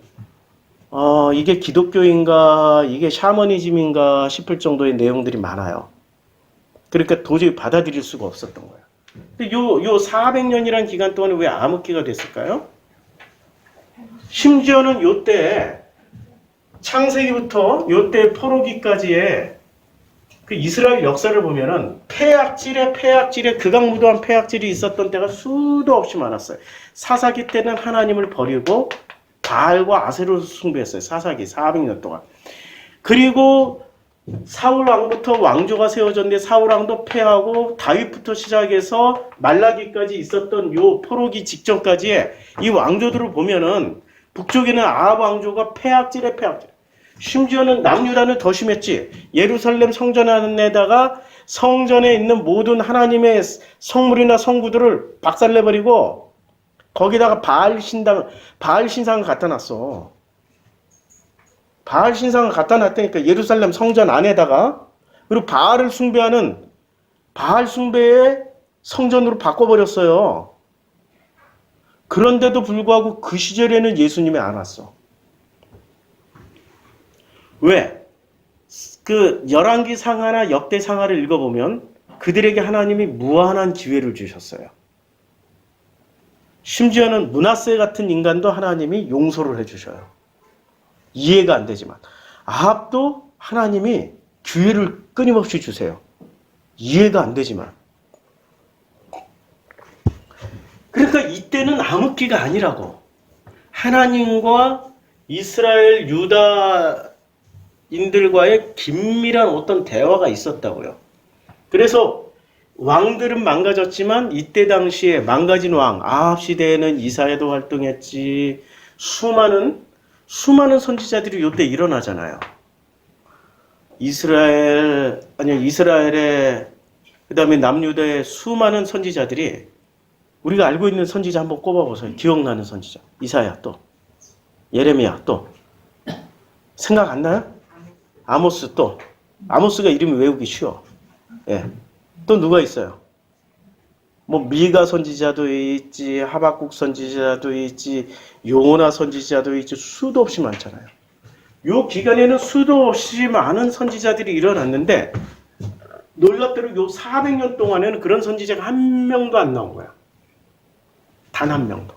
이게 기독교인가 이게 샤머니즘인가 싶을 정도의 내용들이 많아요. 그러니까 도저히 받아들일 수가 없었던 거예요. 근데 요 400년이라는 기간 동안에 왜 암흑기가 됐을까요? 심지어는 요때 창세기부터 요때 포로기까지의 그 이스라엘 역사를 보면은 폐악질에 극악무도한 폐악질이 있었던 때가 수도 없이 많았어요. 사사기 때는 하나님을 버리고 바알과 아세로를 숭배했어요. 사사기 400년 동안. 그리고 사울 왕부터 왕조가 세워졌는데 사울 왕도 패하고 다윗부터 시작해서 말라기까지 있었던 요 포로기 직전까지의 이 왕조들을 보면은 북쪽에는 아합 왕조가 폐악질에 폐악질. 심지어는 남유다는 더 심했지. 예루살렘 성전 안에다가 성전에 있는 모든 하나님의 성물이나 성구들을 박살내버리고 거기다가 바알 신상을 갖다 놨어. 바알 신상을 갖다 놨다니까 예루살렘 성전 안에다가. 그리고 바알을 숭배하는 바알 숭배의 성전으로 바꿔버렸어요. 그런데도 불구하고 그 시절에는 예수님이 안 왔어. 왜? 그 열왕기 상하나 역대 상하를 읽어보면 그들에게 하나님이 무한한 기회를 주셨어요. 심지어는 므낫세 같은 인간도 하나님이 용서를 해주셔요. 이해가 안 되지만 아합도 하나님이 기회를 끊임없이 주세요. 이해가 안 되지만. 그러니까 이때는 암흑기가 아니라고. 하나님과 이스라엘 유다인들과의 긴밀한 어떤 대화가 있었다고요. 그래서 왕들은 망가졌지만 이때 당시에 망가진 왕 아합 시대에는 이사야도 활동했지. 수많은 선지자들이 이때 일어나잖아요. 이스라엘의 그다음에 남유다의 수많은 선지자들이 우리가 알고 있는 선지자 한번 꼽아보세요. 기억나는 선지자. 이사야 또 예레미야 또 생각 안 나요? 아모스 또 아모스가 이름이 외우기 쉬워. 예. 또 누가 있어요? 뭐 미가 선지자도 있지, 하박국 선지자도 있지, 요나 선지자도 있지, 수도 없이 많잖아요. 요 기간에는 수도 없이 많은 선지자들이 일어났는데 놀랍게도 요 400년 동안에는 그런 선지자가 한 명도 안 나온 거야. 단 한 명도.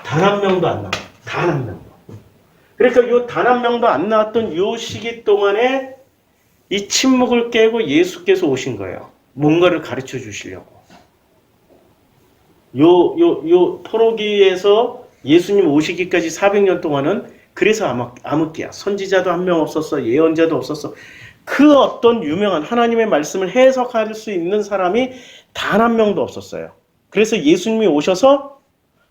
단 한 명도 안 나와. 단 한 명도. 그러니까 요 단 한 명도 안 나왔던 요 시기 동안에 이 침묵을 깨고 예수께서 오신 거예요. 뭔가를 가르쳐 주시려고. 요 포로기에서 예수님 오시기까지 400년 동안은 그래서 암흑기야. 선지자도 한 명 없었어. 예언자도 없었어. 그 어떤 유명한 하나님의 말씀을 해석할 수 있는 사람이 단 한 명도 없었어요. 그래서 예수님이 오셔서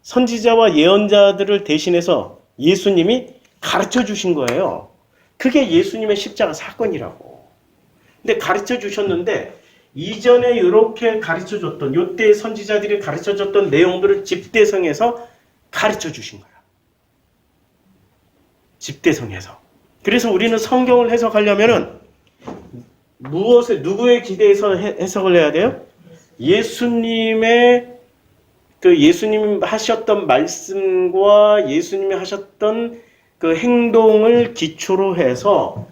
선지자와 예언자들을 대신해서 예수님이 가르쳐 주신 거예요. 그게 예수님의 십자가 사건이라고. 근데 가르쳐 주셨는데 이전에 이렇게 가르쳐 줬던 요때 선지자들이 가르쳐 줬던 내용들을 집대성해서 가르쳐 주신 거야. 집대성해서. 그래서 우리는 성경을 해석하려면은 누구에 기대해서 해석을 해야 돼요? 예수님이 하셨던 말씀과 예수님이 하셨던 그 행동을 기초로 해서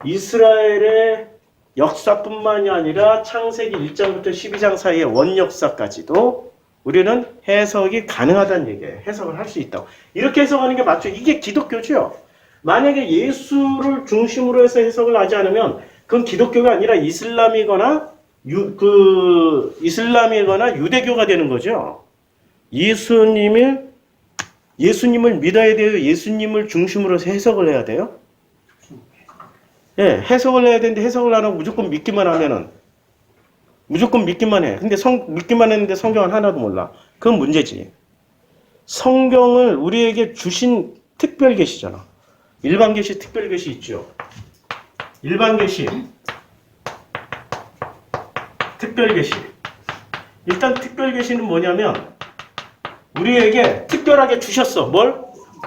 이스라엘의 역사뿐만이 아니라 창세기 1장부터 12장 사이의 원역사까지도 우리는 해석이 가능하다는 얘기예요. 해석을 할 수 있다고. 이렇게 해석하는 게 맞죠. 이게 기독교죠. 만약에 예수를 중심으로 해서 해석을 하지 않으면 그건 기독교가 아니라 이슬람이거나 유대교가 되는 거죠. 예수님을 믿어야 돼요. 예수님을 중심으로 해서 해석을 해야 돼요. 예, 해석을 해야 되는데 해석을 안 하고 무조건 믿기만 하면은 무조건 믿기만 해. 근데 믿기만 했는데 성경은 하나도 몰라. 그건 문제지. 성경을 우리에게 주신 특별 계시잖아. 일반 계시, 특별 계시 있죠. 일반 계시, 특별 계시. 일단 특별 계시는 뭐냐면 우리에게 특별하게 주셨어. 뭘?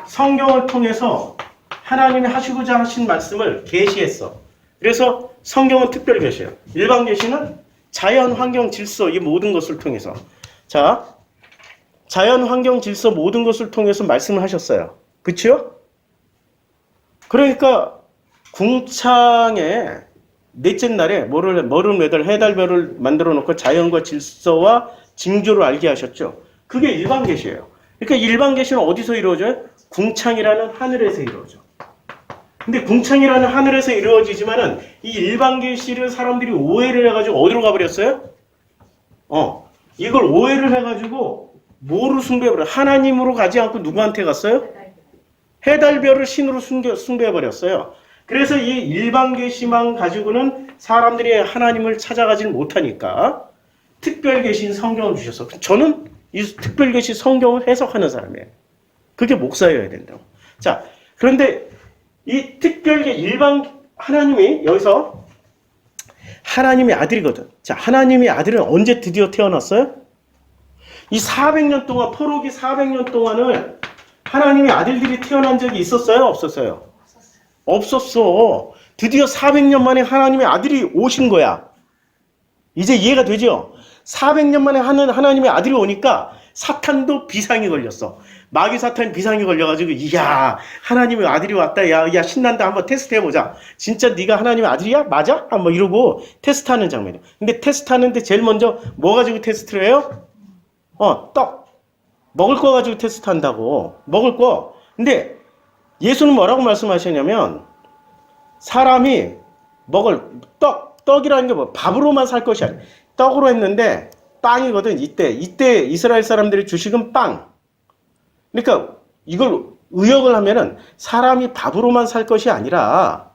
성경을 통해서 하나님이 하시고자 하신 말씀을 계시했어. 그래서 성경은 특별 계시예요. 일반 계시는 자연, 환경, 질서 이 모든 것을 통해서. 자, 자연, 환경, 질서 모든 것을 통해서 말씀을 하셨어요. 그치요? 그러니까 궁창에 넷째 날에 뭐를 매달 해달별을 만들어 놓고 자연과 질서와 징조를 알게 하셨죠. 그게 일반 계시예요. 그러니까 일반 계시는 어디서 이루어져요? 궁창이라는 하늘에서 이루어져. 근데 궁창이라는 하늘에서 이루어지지만은 이 일반 계시를 사람들이 오해를 해가지고 어디로 가버렸어요? 이걸 오해를 해가지고 뭐로 숭배해버려? 하나님으로 가지 않고 누구한테 갔어요? 해달별을 신으로 숭배해버렸어요. 그래서 이 일반 계시만 가지고는 사람들이 하나님을 찾아가지 못하니까 특별 계신 성경을 주셔서 저는 이 특별 계시 성경을 해석하는 사람이에요. 그게 목사여야 된다고. 자, 그런데 이 특별 계시 일반 하나님이 여기서 하나님의 아들이거든. 자, 하나님의 아들은 언제 드디어 태어났어요? 이 400년 동안 포로기 400년 동안을 하나님의 아들들이 태어난 적이 있었어요? 없었어요? 없었어. 드디어 400년 만에 하나님의 아들이 오신 거야. 이제 이해가 되죠? 400년 만에 하나님의 아들이 오니까 사탄도 비상이 걸렸어. 마귀 사탄 비상이 걸려가지고 이야 하나님의 아들이 왔다. 야 신난다. 한번 테스트 해보자. 진짜 네가 하나님의 아들이야? 맞아? 한번 이러고 테스트하는 장면이야. 근데 테스트하는데 제일 먼저 뭐 가지고 테스트를 해요? 떡. 먹을 거 가지고 테스트한다고. 먹을 거. 근데 예수는 뭐라고 말씀하셨냐면 사람이 먹을 떡이라는 게 뭐 밥으로만 살 것이 아니야. 떡으로 했는데 빵이거든. 이때 이스라엘 사람들이 주식은 빵. 그러니까 이걸 의역을 하면은 사람이 밥으로만 살 것이 아니라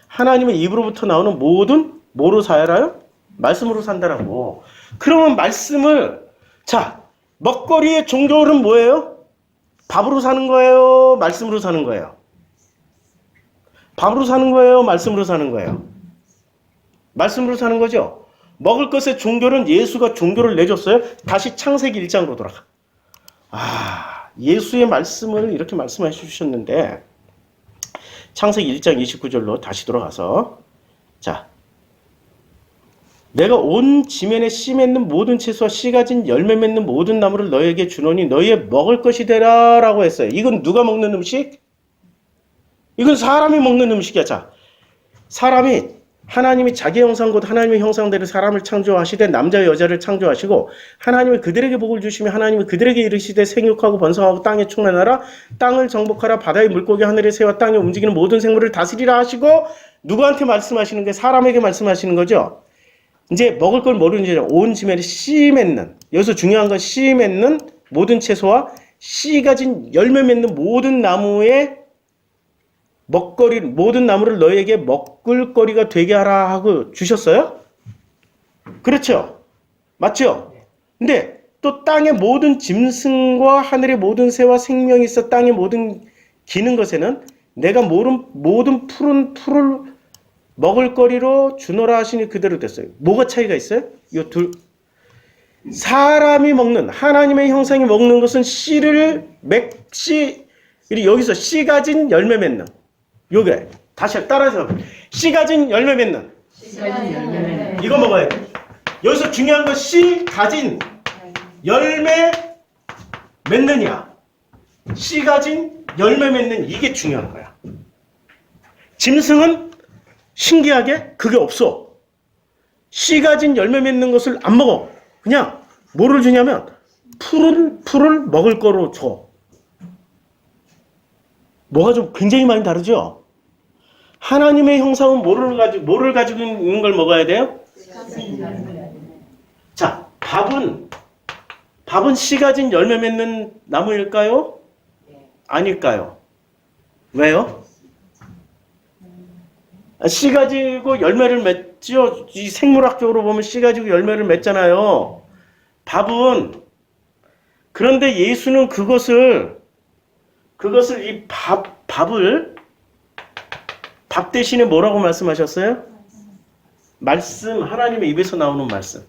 하나님의 입으로부터 나오는 모든 뭐로 살아요? 말씀으로 산다라고. 그러면 말씀을 자 먹거리의 종교는 뭐예요? 밥으로 사는 거예요? 말씀으로 사는 거예요? 밥으로 사는 거예요? 말씀으로 사는 거예요? 말씀으로 사는 거죠. 먹을 것의 종교는 예수가 종교를 내줬어요. 다시 창세기 1장으로 돌아가. 예수의 말씀을 이렇게 말씀해 주셨는데 창세기 1장 29절로 다시 돌아가서 자 내가 온 지면에 씨 맺는 모든 채소와 씨 가진 열매 맺는 모든 나무를 너에게 주노니 너희의 먹을 것이 되라 라고 했어요. 이건 누가 먹는 음식? 이건 사람이 먹는 음식이야. 자, 사람이 하나님이 자기 형상 곧 하나님의 형상대로 사람을 창조하시되 남자와 여자를 창조하시고 하나님이 그들에게 복을 주시며 하나님이 그들에게 이르시되 생육하고 번성하고 땅에 충만하라 땅을 정복하라 바다의 물고기 하늘의 새와 땅에 움직이는 모든 생물을 다스리라 하시고 누구한테 말씀하시는 게 사람에게 말씀하시는 거죠. 이제 먹을 걸 모르는지 온 지면에 씨 맺는 여기서 중요한 건 씨 맺는 모든 채소와 씨 가진 열매 맺는 모든 나무의 먹거리 모든 나무를 너에게 먹을 거리가 되게 하라 하고 주셨어요? 그렇죠? 맞죠? 근데 또 땅의 모든 짐승과 하늘의 모든 새와 생명이 있어 땅의 모든 기는 것에는 내가 모든 푸른 풀을 먹을 거리로 주노라 하시니 그대로 됐어요. 뭐가 차이가 있어요? 이 둘. 사람이 먹는 하나님의 형상이 먹는 것은 여기서 씨 가진 열매 맺는 요게 다시 따라서 씨 가진 열매 맺는 이거 먹어야 돼. 여기서 중요한 건 씨 가진 열매 맺느냐 씨 가진 열매 맺는 이게 중요한 거야. 짐승은 신기하게 그게 없어. 씨 가진 열매 맺는 것을 안 먹어. 그냥 뭐를 주냐면 풀을 먹을 거로 줘. 뭐가 좀 굉장히 많이 다르죠? 하나님의 형상은 뭐를 가지고 있는 걸 먹어야 돼요? 자, 밥은 씨 가진 열매 맺는 나무일까요? 아닐까요? 왜요? 씨 가지고 열매를 맺죠. 이 생물학적으로 보면 씨 가지고 열매를 맺잖아요. 밥은. 그런데 예수는 그것을 그것을 밥 대신에 뭐라고 말씀하셨어요? 말씀, 하나님의 입에서 나오는 말씀.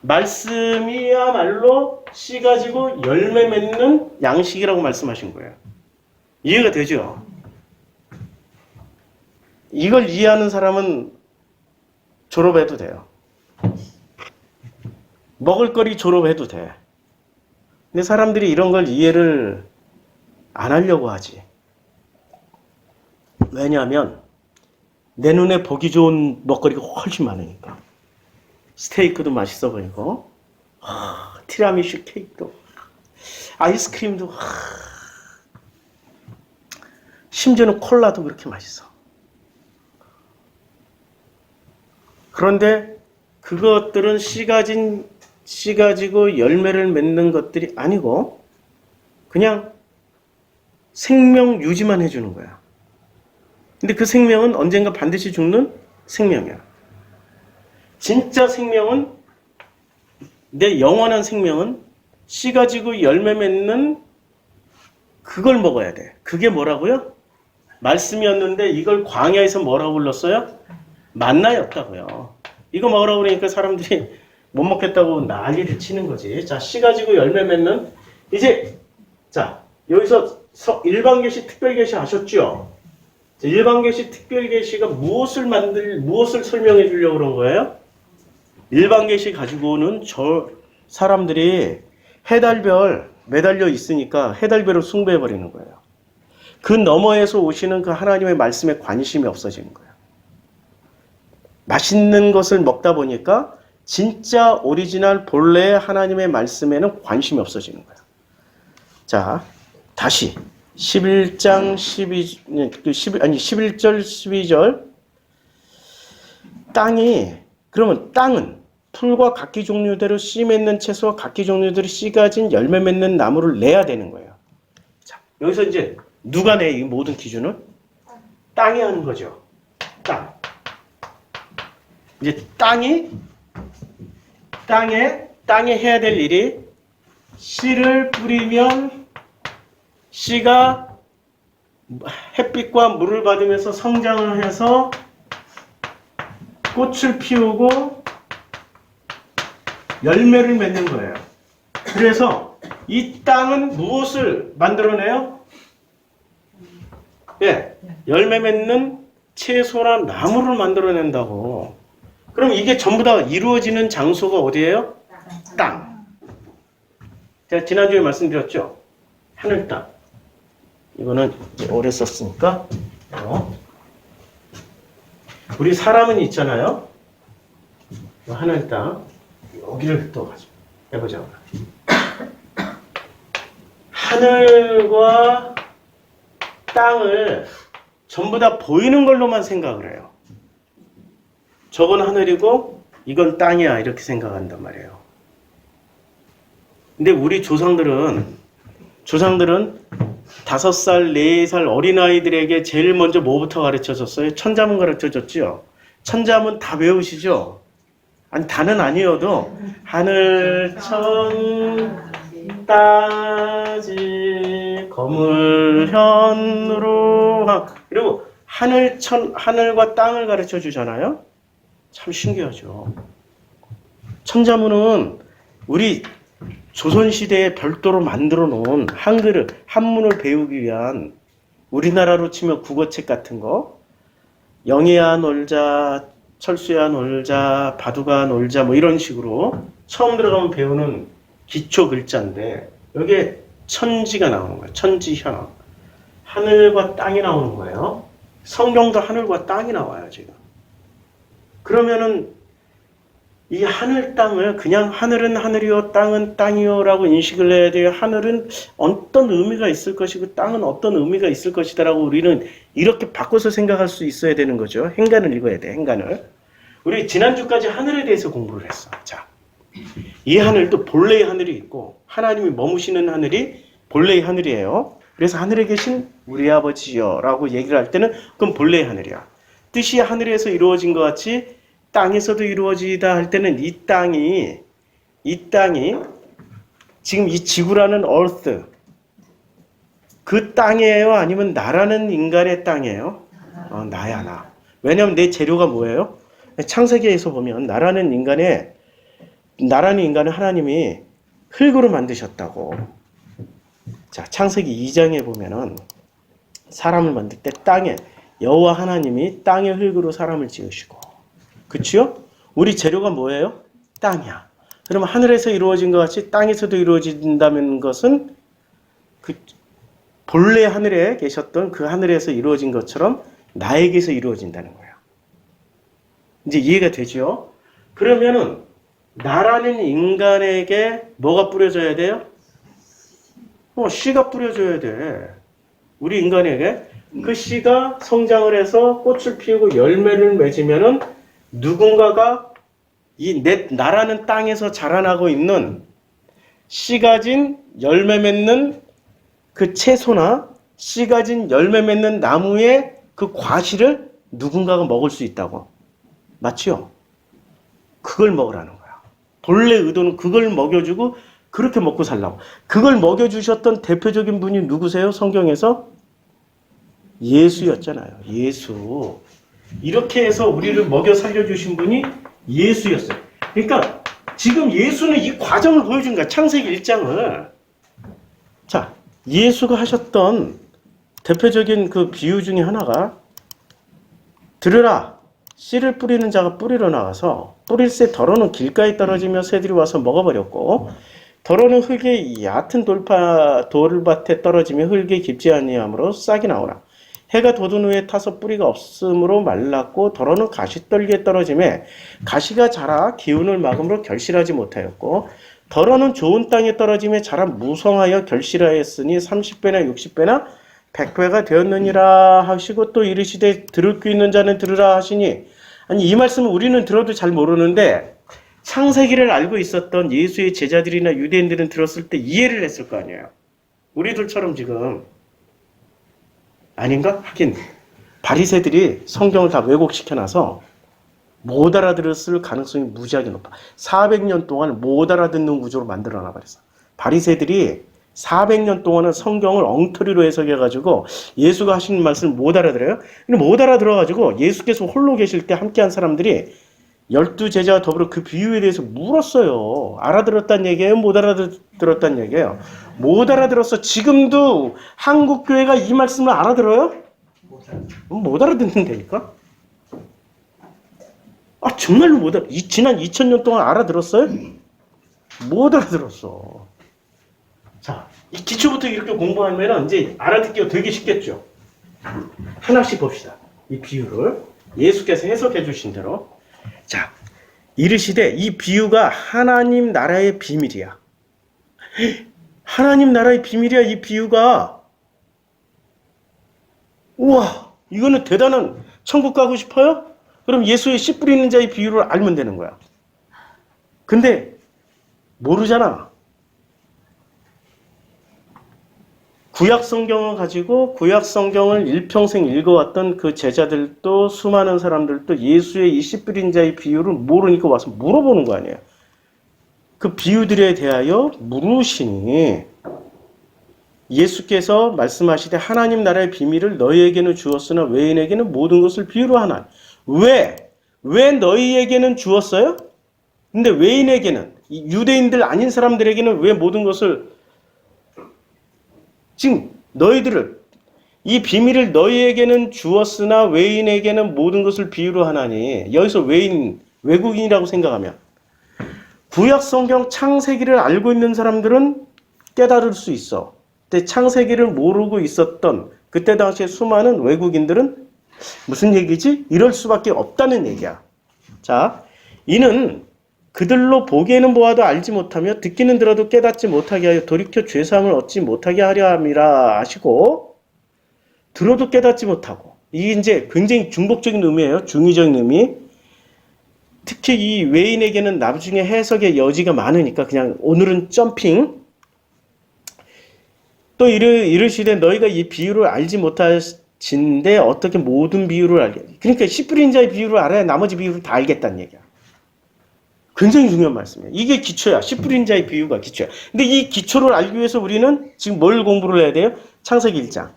말씀이야말로 씨 가지고 열매 맺는 양식이라고 말씀하신 거예요. 이해가 되죠? 이걸 이해하는 사람은 졸업해도 돼요. 먹을거리 졸업해도 돼. 근데 사람들이 이런 걸 이해를 안 하려고 하지. 왜냐하면 내 눈에 보기 좋은 먹거리가 훨씬 많으니까. 스테이크도 맛있어 보이고, 티라미슈 케이크도, 아이스크림도, 심지어는 콜라도 그렇게 맛있어. 그런데 그것들은 씨 가지고 열매를 맺는 것들이 아니고 그냥 생명 유지만 해주는 거야. 근데 그 생명은 언젠가 반드시 죽는 생명이야. 진짜 생명은, 내 영원한 생명은 씨 가지고 열매 맺는 그걸 먹어야 돼. 그게 뭐라고요? 말씀이었는데 이걸 광야에서 뭐라고 불렀어요? 만나였다고요. 이거 먹으라고 그러니까 사람들이 못 먹겠다고 난리를 치는 거지. 자, 씨 가지고 열매 맺는, 이제, 자, 여기서 일반계시, 특별계시 하셨죠? 일반계시, 특별계시가 무엇을 설명해 주려고 그런 거예요? 일반계시 가지고는 사람들이 해달별 매달려 있으니까 해달별을 숭배해 버리는 거예요. 그 너머에서 오시는 그 하나님의 말씀에 관심이 없어지는 거예요. 맛있는 것을 먹다 보니까 진짜 오리지널 본래의 하나님의 말씀에는 관심이 없어지는 거예요. 자, 다시 11장 11절 12절. 그러면 땅은 풀과 각기 종류대로 씨 맺는 채소와 각기 종류대로 씨 가진 열매 맺는 나무를 내야 되는 거예요. 자, 여기서 이제 누가 내 이 모든 기준을? 땅이 하는 거죠. 이제 땅에 해야 될 일이, 씨를 뿌리면 씨가 햇빛과 물을 받으면서 성장을 해서 꽃을 피우고 열매를 맺는 거예요. 그래서 이 땅은 무엇을 만들어내요? 예, 열매 맺는 채소나 나무를 만들어낸다고. 그럼 이게 전부 다 이루어지는 장소가 어디예요? 땅. 제가 지난주에 말씀드렸죠? 하늘 땅. 이거는 이제 오래 썼으니까. 우리 사람은 있잖아요. 하늘 땅. 여기를 또 해보자. 하늘과 땅을 전부 다 보이는 걸로만 생각을 해요. 저건 하늘이고 이건 땅이야, 이렇게 생각한단 말이에요. 근데 우리 조상들은 5살, 4살 어린아이들에게 제일 먼저 뭐부터 가르쳐줬어요? 천자문 가르쳐줬죠. 천자문 다 외우시죠? 아니, 다는 아니어도 하늘, 천, 따지, 거물, 현으로, 그리고 하늘과 땅을 가르쳐 주잖아요. 참 신기하죠. 천자문은 우리 조선시대에 별도로 만들어 놓은 한문을 배우기 위한, 우리나라로 치면 국어책 같은 거, 영희야 놀자, 철수야 놀자, 바두가 놀자, 뭐 이런 식으로 처음 들어가면 배우는 기초 글자인데, 여기에 천지가 나오는 거예요. 천지현. 하늘과 땅이 나오는 거예요. 성경도 하늘과 땅이 나와요, 지금. 그러면은 이 하늘 땅을 그냥 하늘은 하늘이요, 땅은 땅이요 라고 인식을 해야 돼요. 하늘은 어떤 의미가 있을 것이고 땅은 어떤 의미가 있을 것이다 라고 우리는 이렇게 바꿔서 생각할 수 있어야 되는 거죠. 행간을 읽어야 돼, 행간을. 우리 지난주까지 하늘에 대해서 공부를 했어. 자, 이 하늘도 본래의 하늘이 있고 하나님이 머무시는 하늘이 본래의 하늘이에요. 그래서 하늘에 계신 우리 아버지요 라고 얘기를 할 때는 그건 본래의 하늘이야. 뜻이 하늘에서 이루어진 것 같이 땅에서도 이루어지다 할 때는 이 땅이 지금 이 지구라는 earth, 그 땅이에요? 아니면 나라는 인간의 땅이에요? 나야, 나. 왜냐면 내 재료가 뭐예요? 창세기에서 보면 나라는 인간을 하나님이 흙으로 만드셨다고. 자, 창세기 2장에 보면은 사람을 만들 때 땅에 여호와 하나님이 땅의 흙으로 사람을 지으시고, 그치요? 우리 재료가 뭐예요? 땅이야. 그러면 하늘에서 이루어진 것 같이 땅에서도 이루어진다는 것은 그 본래 하늘에 계셨던 그 하늘에서 이루어진 것처럼 나에게서 이루어진다는 거예요. 이제 이해가 되죠? 그러면은 나라는 인간에게 뭐가 뿌려져야 돼요? 씨가 뿌려져야 돼. 우리 인간에게 그 씨가 성장을 해서 꽃을 피우고 열매를 맺으면은 누군가가 이 나라는 땅에서 자라나고 있는 씨 가진 열매 맺는 그 채소나 씨 가진 열매 맺는 나무의 그 과실을 누군가가 먹을 수 있다고. 맞지요? 그걸 먹으라는 거야. 본래 의도는 그걸 먹여주고 그렇게 먹고 살라고. 그걸 먹여주셨던 대표적인 분이 누구세요? 성경에서? 예수였잖아요. 예수. 이렇게 해서 우리를 먹여 살려주신 분이 예수였어요. 그러니까 지금 예수는 이 과정을 보여준 거야. 창세기 1장을. 자, 예수가 하셨던 대표적인 그 비유 중에 하나가, 들으라, 씨를 뿌리는 자가 뿌리러 나가서 뿌릴새 덜어는 길가에 떨어지며 새들이 와서 먹어버렸고, 덜어는 흙의 얕은 돌밭에 떨어지며 흙에 깊지 아니하므로 싹이 나오나, 해가 돋은 후에 타서 뿌리가 없으므로 말랐고, 덜어는 가시떨기에 떨어지매 가시가 자라 기운을 막음으로 결실하지 못하였고, 덜어는 좋은 땅에 떨어지며 자라 무성하여 결실하였으니 30배나 60배나 100배가 되었느니라 하시고, 또 이르시되 들을 귀 있는 자는 들으라 하시니. 아니, 이 말씀은 우리는 들어도 잘 모르는데 창세기를 알고 있었던 예수의 제자들이나 유대인들은 들었을 때 이해를 했을 거 아니에요. 우리들처럼 지금. 아닌가? 하긴 바리새들이 성경을 다 왜곡시켜놔서 못 알아들었을 가능성이 무지하게 높아. 400년 동안 못 알아듣는 구조로 만들어놔 버렸어. 바리새들이 400년 동안은 성경을 엉터리로 해석해가지고 예수가 하시는 말씀을 못 알아들어요. 못 알아들어가지고 예수께서 홀로 계실 때 함께한 사람들이 12제자와 더불어 그 비유에 대해서 물었어요. 알아들었다는 얘기예요? 못 알아들었다는 얘기예요? 못 알아들었어. 지금도 한국교회가 이 말씀을 알아들어요? 못 알아듣는다니까? 정말로 못 알아. 지난 2000년 동안 알아들었어요? 못 알아들었어. 자, 이 기초부터 이렇게 공부하면 이제 알아듣기가 되게 쉽겠죠? 하나씩 봅시다. 이 비유를 예수께서 해석해 주신 대로. 자, 이르시되 이 비유가 하나님 나라의 비밀이야. 하나님 나라의 비밀이야, 이 비유가. 우와, 이거는 대단한. 천국 가고 싶어요? 그럼 예수의 씨 뿌리는 자의 비유를 알면 되는 거야. 근데 모르잖아. 구약 성경을 가지고 구약 성경을 일평생 읽어왔던 그 제자들도, 수많은 사람들도 예수의 이 씨 뿌린 자의 비유를 모르니까 와서 물어보는 거 아니에요. 그 비유들에 대하여 물으시니 예수께서 말씀하시되 하나님 나라의 비밀을 너희에게는 주었으나 외인에게는 모든 것을 비유로 하나. 왜 너희에게는 주었어요? 근데 외인에게는, 유대인들 아닌 사람들에게는 왜 모든 것을, 지금 너희들을, 이 비밀을 너희에게는 주었으나 외인에게는 모든 것을 비유로 하나니. 여기서 외인, 외국인이라고 생각하면 구약 성경 창세기를 알고 있는 사람들은 깨달을 수 있어. 근데 창세기를 모르고 있었던 그때 당시에 수많은 외국인들은 무슨 얘기지? 이럴 수밖에 없다는 얘기야. 자, 이는 그들로 보기에는 보아도 알지 못하며 듣기는 들어도 깨닫지 못하게 하여 돌이켜 죄사함을 얻지 못하게 하려 함이라 하시고, 들어도 깨닫지 못하고. 이게 이제 굉장히 중복적인 의미예요. 중의적인 의미. 특히 이 외인에게는 나중에 해석의 여지가 많으니까 그냥 오늘은 점핑. 또 이르시되 너희가 이 비유를 알지 못하신데 어떻게 모든 비유를 알게. 그러니까 씨 뿌린 자의 비유를 알아야 나머지 비유를 다 알겠다는 얘기야. 굉장히 중요한 말씀이에요. 이게 기초야. 씨 뿌린 자의 비유가 기초야. 근데 이 기초를 알기 위해서 우리는 지금 뭘 공부를 해야 돼요? 창세기 1장.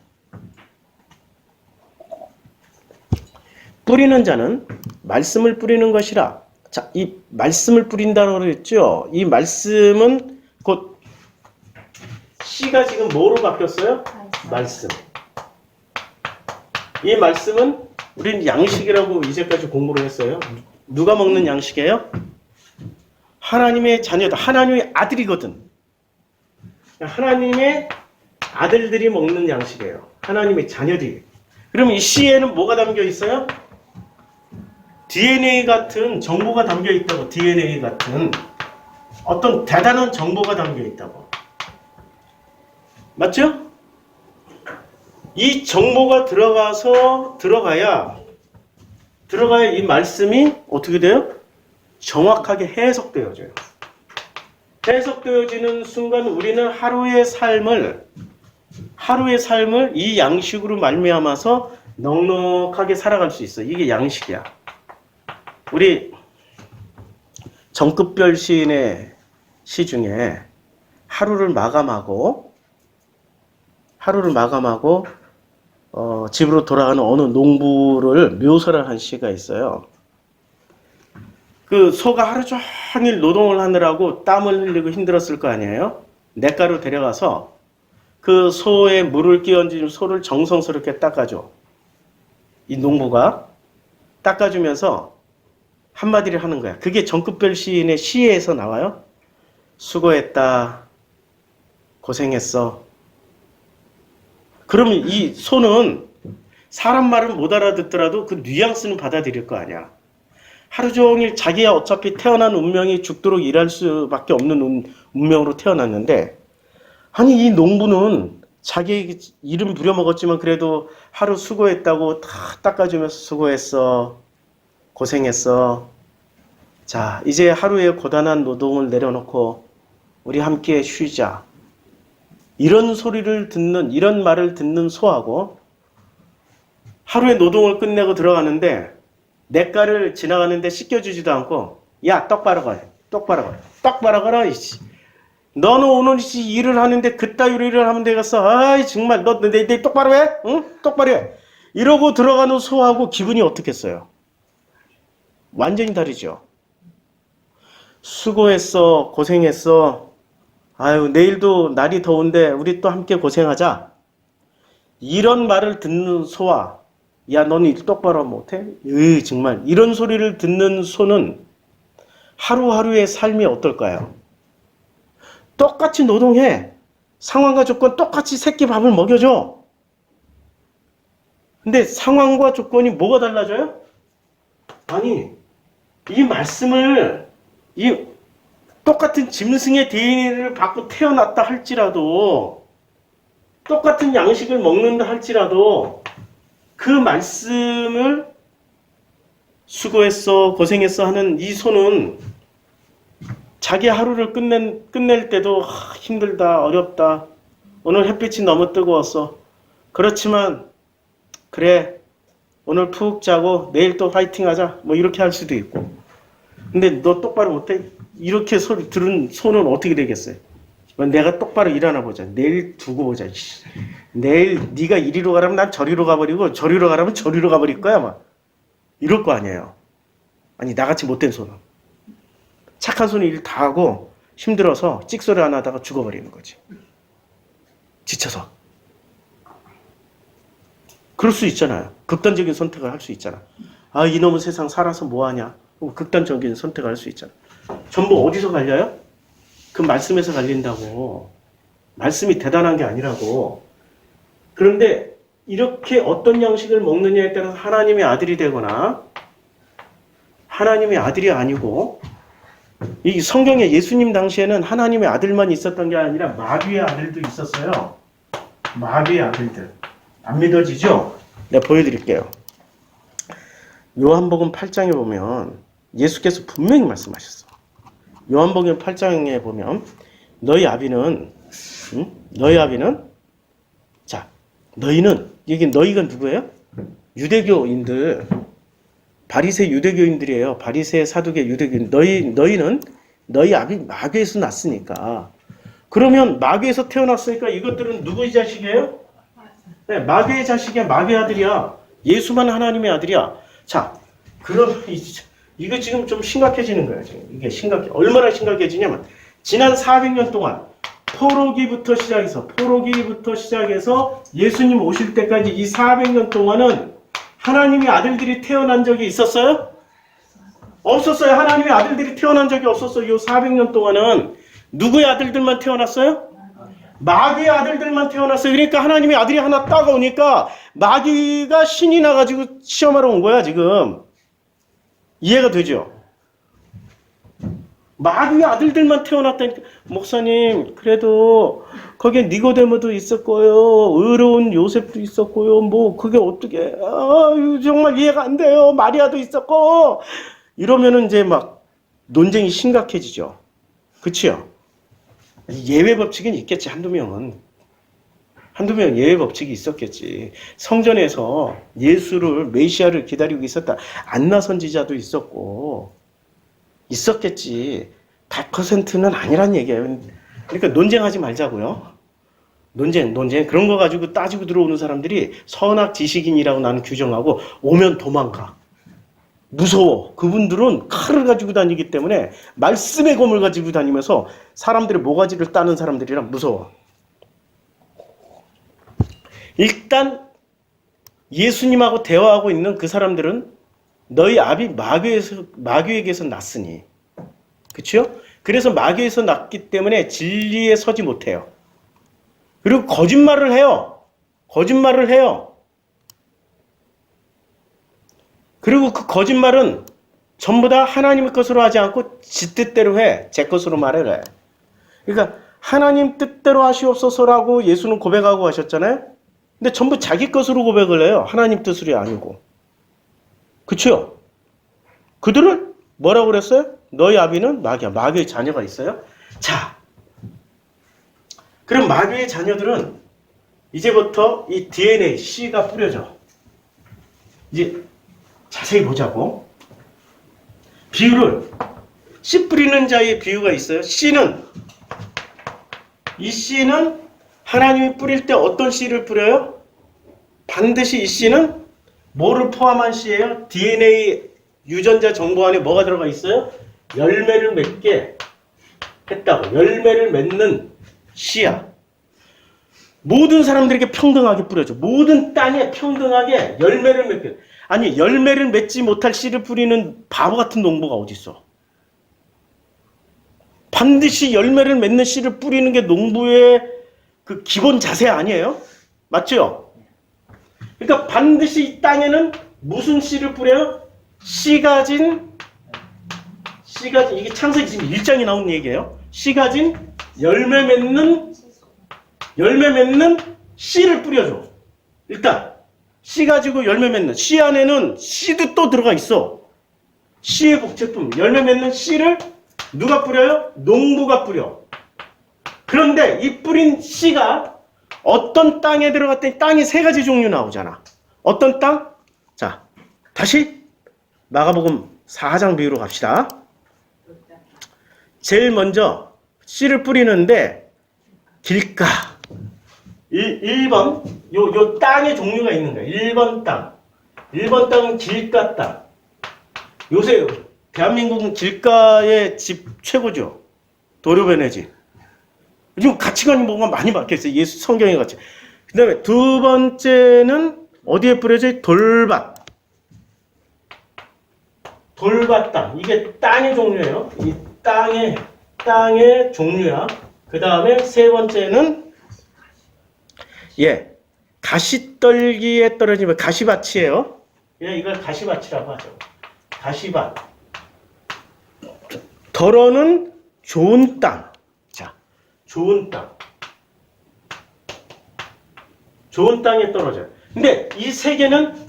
뿌리는 자는 말씀을 뿌리는 것이라. 자, 이 말씀을 뿌린다고 그랬죠? 이 말씀은 곧 씨가 지금 뭐로 바뀌었어요? 말씀. 이 말씀은 우리는 양식이라고 이제까지 공부를 했어요. 누가 먹는 양식이에요? 하나님의 자녀다. 하나님의 아들이거든. 하나님의 아들들이 먹는 양식이에요. 하나님의 자녀들이. 그럼 이 씨에는 뭐가 담겨 있어요? DNA 같은 정보가 담겨 있다고. DNA 같은 어떤 대단한 정보가 담겨 있다고. 맞죠? 이 정보가 들어가야 이 말씀이 어떻게 돼요? 정확하게 해석되어져요. 해석되어지는 순간 우리는 하루의 삶을 이 양식으로 말미암아서 넉넉하게 살아갈 수 있어. 이게 양식이야. 우리 정급별 시인의 시 중에 하루를 마감하고 집으로 돌아가는 어느 농부를 묘사를 한 시가 있어요. 그 소가 하루 종일 노동을 하느라고 땀을 흘리고 힘들었을 거 아니에요? 냇가로 데려가서 그 소에 물을 끼얹은 소를 정성스럽게 닦아줘. 이 농부가 닦아주면서 한마디를 하는 거야. 그게 정급별 시인의 시에서 나와요. 수고했다. 고생했어. 그러면 이 소는 사람 말은 못 알아듣더라도 그 뉘앙스는 받아들일 거 아니야. 하루 종일 자기야 어차피 태어난 운명이 죽도록 일할 수밖에 없는 운명으로 태어났는데, 아니 이 농부는 자기 이름 부려먹었지만 그래도 하루 수고했다고 다 닦아주면서 수고했어. 고생했어. 자, 이제 하루의 고단한 노동을 내려놓고 우리 함께 쉬자. 이런 말을 듣는 소하고 하루의 노동을 끝내고 들어가는데 냇가를 지나가는데 씻겨주지도 않고, 야, 똑바로 가. 이씨. 너는 오늘 일을 하는데 그따위로 일을 하면 되겠어. 아이, 정말, 너 내 똑바로 해? 응? 똑바로 해. 이러고 들어가는 소하고 기분이 어떻겠어요? 완전히 다르죠. 수고했어. 고생했어. 아유, 내일도 날이 더운데 우리 또 함께 고생하자. 이런 말을 듣는 소와, 야, 너는 일 똑바로 못해? 정말. 이런 소리를 듣는 소는 하루하루의 삶이 어떨까요? 똑같이 노동해. 상황과 조건 똑같이 새끼 밥을 먹여줘. 근데 상황과 조건이 뭐가 달라져요? 아니, 이 말씀을, 이 똑같은 짐승의 DNA를 받고 태어났다 할지라도, 똑같은 양식을 먹는다 할지라도, 그 말씀을 수고했어, 고생했어 하는 이 소는 자기 하루를 끝낼 때도 힘들다, 어렵다, 오늘 햇빛이 너무 뜨거웠어. 그렇지만 그래, 오늘 푹 자고 내일 또 화이팅 하자, 뭐 이렇게 할 수도 있고. 근데 너 똑바로 못해? 이렇게 소리 들은 소는 어떻게 되겠어요? 내가 똑바로 일하나 보자. 내일 두고 보자. 내일 네가 이리로 가라면 난 저리로 가버리고 저리로 가라면 저리로 가버릴 거야 아마. 이럴 거 아니에요. 아니 나같이 못된 소는. 착한 소는 일 다 하고 힘들어서 찍소리 안 하다가 죽어버리는 거지. 지쳐서. 그럴 수 있잖아요. 극단적인 선택을 할 수 있잖아. 아, 이놈의 세상 살아서 뭐하냐. 극단적인 선택을 할 수 있잖아. 전부 어디서 갈려요? 그 말씀에서 갈린다고. 말씀이 대단한 게 아니라고. 그런데 이렇게 어떤 양식을 먹느냐에 따라서 하나님의 아들이 되거나 하나님의 아들이 아니고, 이 성경에 예수님 당시에는 하나님의 아들만 있었던 게 아니라 마귀의 아들도 있었어요. 마귀의 아들들. 안 믿어지죠? 내가 보여드릴게요. 요한복음 8장에 보면 예수께서 분명히 말씀하셨어. 요한복음 8장에 보면 너희 아비는 자, 너희는, 이게 너희가 누구예요? 유대교인들. 바리새 유대교인들이에요. 바리새 사두개 유대교인. 너희는 너희 아비 마귀에서 났으니까. 그러면 마귀에서 태어났으니까 이것들은 누구의 자식이에요? 네, 마귀의 자식이야. 마귀의 아들이야. 예수만 하나님의 아들이야. 자, 그럼 이거 지금 좀 심각해지는 거야. 지금 이게 얼마나 심각해지냐면 지난 400년 동안 포로기부터 시작해서 예수님 오실 때까지 이 400년 동안은 하나님의 아들들이 태어난 적이 있었어요? 없었어요. 하나님의 아들들이 태어난 적이 없었어요. 이 400년 동안은 누구의 아들들만 태어났어요? 마귀의 아들들만 태어났어요. 그러니까 하나님의 아들이 하나 따가오니까 마귀가 신이 나가지고 시험하러 온 거야 지금. 이해가 되죠? 마귀의 아들들만 태어났다니까. 목사님 그래도 거기에 니고데모도 있었고요. 의로운 요셉도 있었고요. 뭐 그게 어떻게 정말 이해가 안 돼요. 마리아도 있었고 이러면은 이제 막 논쟁이 심각해지죠. 그치요? 예외 법칙은 있겠지. 한두 명은 예외 법칙이 있었겠지. 성전에서 예수를 메시아를 기다리고 있었다. 안나 선지자도 있었고 있었겠지. 100%는 아니란 얘기예요. 그러니까 논쟁하지 말자고요. 논쟁 그런 거 가지고 따지고 들어오는 사람들이 선악 지식인이라고 나는 규정하고 오면 도망가. 무서워. 그분들은 칼을 가지고 다니기 때문에 말씀의 검을 가지고 다니면서 사람들의 모가지를 따는 사람들이라 무서워. 일단 예수님하고 대화하고 있는 그 사람들은 너희 아비 마귀에게서 났으니. 그렇죠? 그래서 마귀에서 났기 때문에 진리에 서지 못해요. 그리고 거짓말을 해요. 그리고 그 거짓말은 전부 다 하나님의 것으로 하지 않고 지 뜻대로 해. 제 것으로 말을 해. 그러니까 하나님 뜻대로 하시옵소서라고 예수는 고백하고 하셨잖아요. 근데 전부 자기 것으로 고백을 해요. 하나님 뜻으로 아니고. 그쵸? 그들은 뭐라고 그랬어요? 너희 아비는 마귀야. 마귀의 자녀가 있어요? 자, 그럼 마귀의 자녀들은 이제부터 이 DNA, 씨가 뿌려져. 이제 자세히 보자고. 비유를, 씨 뿌리는 자의 비유가 있어요. 이 씨는 하나님이 뿌릴 때 어떤 씨를 뿌려요? 반드시 이 씨는 뭐를 포함한 씨예요? DNA 유전자 정보 안에 뭐가 들어가 있어요? 열매를 맺게 했다고. 열매를 맺는 씨야. 모든 사람들에게 평등하게 뿌려줘. 모든 땅에 평등하게 열매를 맺게. 아니, 열매를 맺지 못할 씨를 뿌리는 바보 같은 농부가 어디 있어? 반드시 열매를 맺는 씨를 뿌리는 게 농부의 그 기본 자세 아니에요? 맞죠? 그러니까 반드시 이 땅에는 무슨 씨를 뿌려요? 씨 가진 이게 창세기 지금 1장에 나온 얘기예요. 씨 가진 열매 맺는 씨를 뿌려줘. 일단 씨 가지고 열매 맺는 씨 안에는 씨도 또 들어가 있어. 씨의 복제품 열매 맺는 씨를 누가 뿌려요? 농부가 뿌려. 그런데 이 뿌린 씨가 어떤 땅에 들어갔더니 땅이 세 가지 종류 나오잖아. 어떤 땅? 자, 다시 마가복음 4장 비유로 갑시다. 제일 먼저 씨를 뿌리는데 길가 1번 요 땅의 종류가 있는 거야. 1번 땅은 길가 땅. 요새 대한민국은 길가의 집 최고죠. 도로변의 집. 요즘 가치관이 뭔가 많이 바뀌었어요. 예수 성경의 가치. 그 다음에 두 번째는 어디에 뿌려져? 돌밭 땅. 이게 땅의 종류예요. 이 땅의 종류야. 그 다음에 세 번째는 가시떨기에 떨어지면 가시밭이에요. 이걸 가시밭이라고 하죠. 가시밭. 덜어는 좋은 땅. 자, 좋은 땅에 떨어져요. 근데 이 세 개는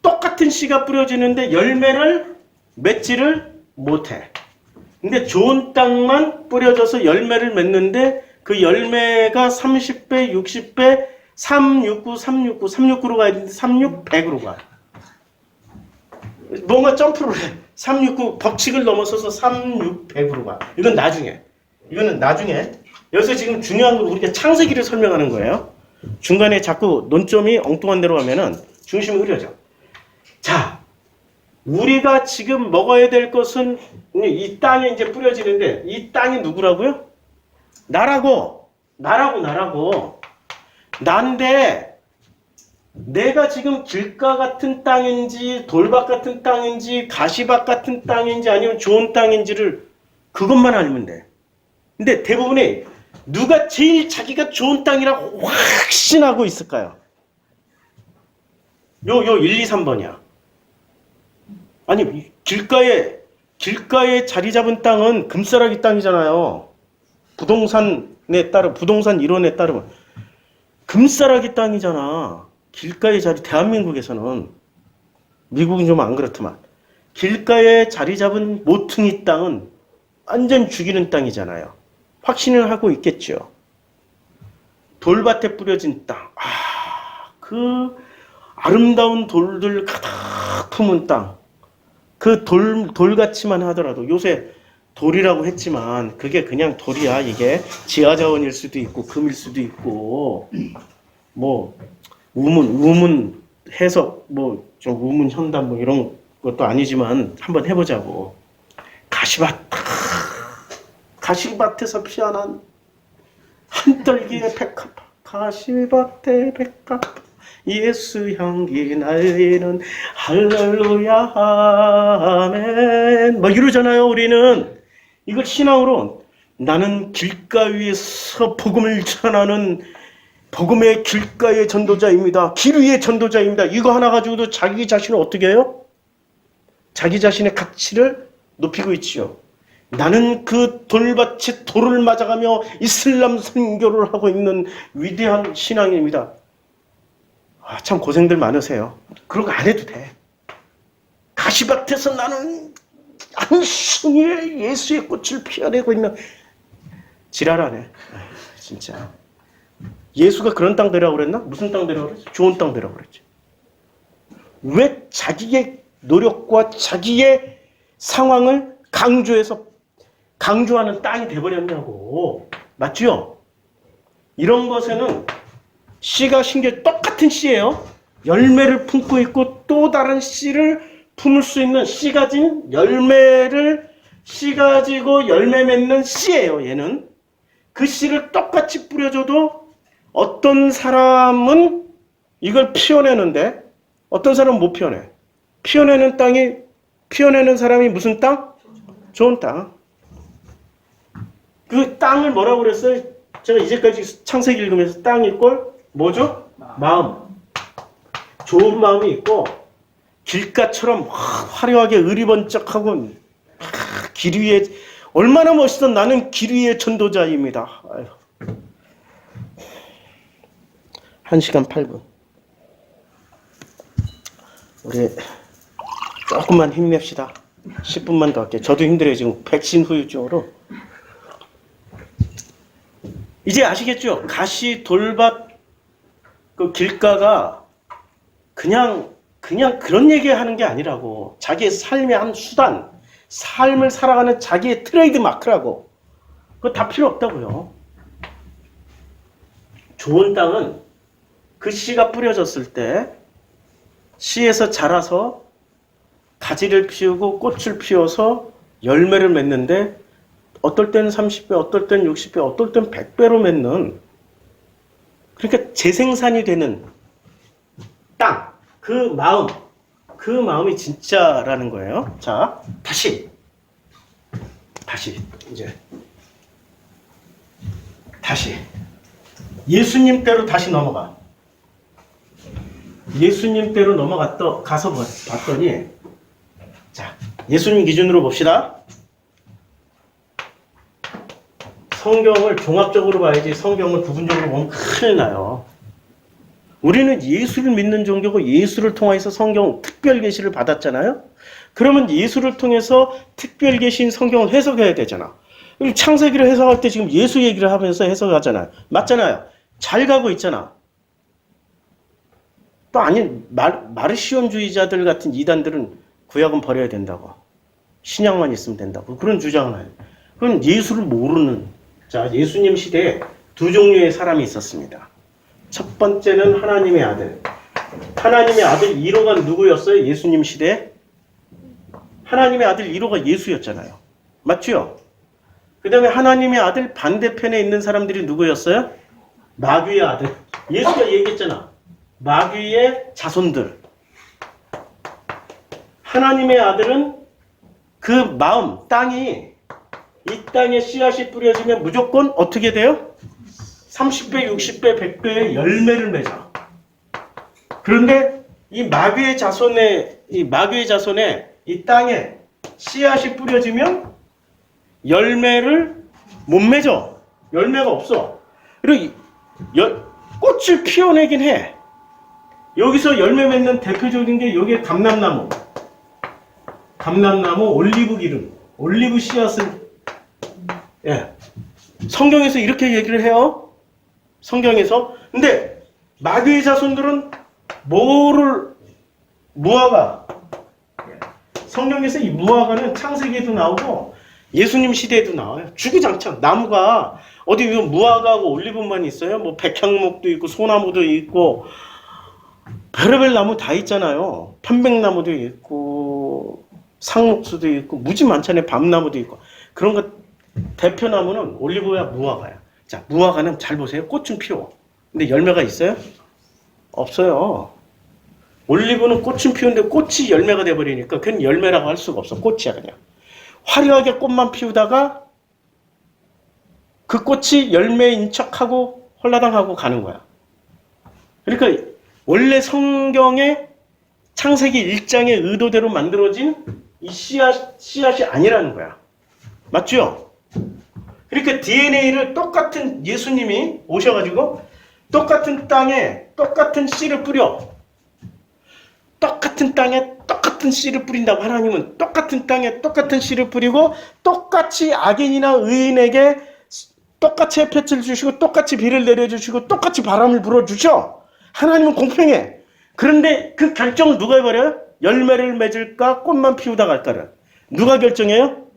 똑같은 씨가 뿌려지는데 열매를 맺지를 못해. 근데 좋은 땅만 뿌려져서 열매를 맺는데 그 열매가 30배, 60배, 369로 가야 되는데 100으로 가. 뭔가 점프를 해. 369 법칙을 넘어서서 3600으로 가. 이건 나중에. 이거는 나중에. 여기서 지금 중요한 건 우리가 창세기를 설명하는 거예요. 중간에 자꾸 논점이 엉뚱한 데로 가면은 중심이 흐려져. 자, 우리가 지금 먹어야 될 것은 이 땅에 이제 뿌려지는데 이 땅이 누구라고요? 나라고. 난데 내가 지금 길가 같은 땅인지 돌밭 같은 땅인지 가시밭 같은 땅인지 아니면 좋은 땅인지를 그것만 알면 돼. 근데 대부분이 누가 제일 자기가 좋은 땅이라고 확신하고 있을까요? 요 1, 2, 3번이야. 아니 길가에 자리 잡은 땅은 금싸라기 땅이잖아요. 부동산에 따르 부동산 이론에 따르면 금싸라기 땅이잖아. 길가에 자리 대한민국에서는 미국은 좀 안 그렇지만 길가에 자리 잡은 모퉁이 땅은 완전 죽이는 땅이잖아요. 확신을 하고 있겠죠. 돌밭에 뿌려진 땅. 그 아름다운 돌들 가득 품은 땅. 그 돌같이만 하더라도 요새 돌이라고 했지만 그게 그냥 돌이야. 이게 지하자원일 수도 있고 금일 수도 있고 뭐 우문 해석 뭐 좀 우문 현담 뭐 이런 것도 아니지만 한번 해보자고. 가시밭에서 피어난 한떨기의 백합, 가시밭의 백합, 예수 향기 날리는 할렐루야 아멘 막 이러잖아요. 우리는 이걸 신앙으로 나는 길가 위에서 복음을 전하는 복음의 길가의 전도자입니다. 길 위의 전도자입니다. 이거 하나 가지고도 자기 자신을 어떻게 해요? 자기 자신의 가치를 높이고 있지요. 나는 그 돌밭에 돌을 맞아가며 이슬람 선교를 하고 있는 위대한 신앙입니다. 참 고생들 많으세요. 그런 거 안 해도 돼. 가시밭에서 나는 한 송이의 예수의 꽃을 피어내고 있는 지랄하네. 진짜. 예수가 그런 땅 되라고 그랬나? 무슨 땅 되라고 그랬지? 좋은 땅 되라고 그랬지. 왜 자기의 노력과 자기의 상황을 강조하는 땅이 돼버렸냐고. 맞죠? 이런 것에는 씨가 신겨 똑같은 씨예요. 열매를 품고 있고 또 다른 씨를 품을 수 있는 씨 가진 열매를 씨 가지고 열매 맺는 씨예요. 얘는 그 씨를 똑같이 뿌려줘도 어떤 사람은 이걸 피워내는데 어떤 사람은 못 피워내. 피워내는 사람이 무슨 땅? 좋은 땅. 그 땅을 뭐라고 그랬어요? 제가 이제까지 창세기 읽으면서 땅일 걸 뭐죠? 마음. 좋은 마음이 있고 길가처럼 화려하게 의리번쩍하고 길 위에 얼마나 멋있어. 나는 길 위의 전도자입니다. 아유. 1시간 8분. 우리 조금만 힘냅시다. 10분만 더 할게요. 저도 힘들어요. 지금 백신 후유증으로. 이제 아시겠죠? 가시 돌밭 그 길가가 그냥 그런 얘기 하는 게 아니라고. 자기의 삶의 한 수단, 삶을 살아가는 자기의 트레이드 마크라고. 그거 다 필요 없다고요. 좋은 땅은 그 씨가 뿌려졌을 때 씨에서 자라서 가지를 피우고 꽃을 피워서 열매를 맺는데 어떨 때는 30배, 어떨 때는 60배, 어떨 때는 100배로 맺는, 그러니까 재생산이 되는 땅, 그 마음이 진짜라는 거예요. 자, 다시 예수님 때로 다시 넘어가. 예수님 때로 가서 봤더니, 자, 예수님 기준으로 봅시다. 성경을 종합적으로 봐야지 성경을 부분적으로 보면 큰일 나요. 우리는 예수를 믿는 종교고 예수를 통해서 성경 특별 계시를 받았잖아요. 그러면 예수를 통해서 특별 계시인 성경을 해석해야 되잖아. 창세기를 해석할 때 지금 예수 얘기를 하면서 해석하잖아요. 맞잖아요. 잘 가고 있잖아. 또 아닌 마르시온주의자들 같은 이단들은 구약은 버려야 된다고. 신약만 있으면 된다고. 그런 주장을 해요. 그건 예수를 모르는, 자, 예수님 시대에 두 종류의 사람이 있었습니다. 첫 번째는 하나님의 아들. 하나님의 아들 1호가 누구였어요? 예수님 시대에? 하나님의 아들 1호가 예수였잖아요. 맞죠? 그 다음에 하나님의 아들 반대편에 있는 사람들이 누구였어요? 마귀의 아들. 예수가 얘기했잖아. 마귀의 자손들. 하나님의 아들은 그 마음, 땅이, 이 땅에 씨앗이 뿌려지면 무조건 어떻게 돼요? 30배, 60배, 100배의 열매를 맺어. 그런데 이 마귀의 자손에 이 땅에 씨앗이 뿌려지면 열매를 못 맺어. 열매가 없어. 그리고 꽃을 피워내긴 해. 여기서 열매 맺는 대표적인 게 여기에 감람나무, 올리브 기름, 올리브 씨앗을, 예. 성경에서 이렇게 얘기를 해요. 성경에서. 근데 마귀의 자손들은 무화과. 성경에서 이 무화과는 창세기에도 나오고 예수님 시대에도 나와요. 주구장창 나무가 어디 무화과하고 올리브만 있어요? 뭐 백향목도 있고 소나무도 있고 별의별 나무 다 있잖아요. 편백나무도 있고 상록수도 있고 무지 많잖아요. 밤나무도 있고. 그런 것 대표나무는 올리브야 무화과야. 자, 무화과는 잘 보세요. 꽃은 피워. 근데 열매가 있어요? 없어요. 올리브는 꽃은 피우는데 꽃이 열매가 돼버리니까 그건 열매라고 할 수가 없어. 꽃이야 그냥. 화려하게 꽃만 피우다가 그 꽃이 열매인 척하고 홀라당하고 가는 거야. 그러니까 원래 성경의 창세기 1장의 의도대로 만들어진 이 씨앗이 아니라는 거야. 맞죠? 그러니까 DNA를 똑같은 예수님이 오셔가지고 똑같은 땅에 똑같은 씨를 뿌려. 똑같은 땅에 똑같은 씨를 뿌린다고. 하나님은 똑같은 땅에 똑같은 씨를 뿌리고 똑같이 악인이나 의인에게 똑같이 햇볕을 주시고 똑같이 비를 내려주시고 똑같이 바람을 불어주셔. 하나님은 공평해. 그런데 그 결정을 누가 해버려요? 열매를 맺을까 꽃만 피우다 갈까를 누가 결정해요?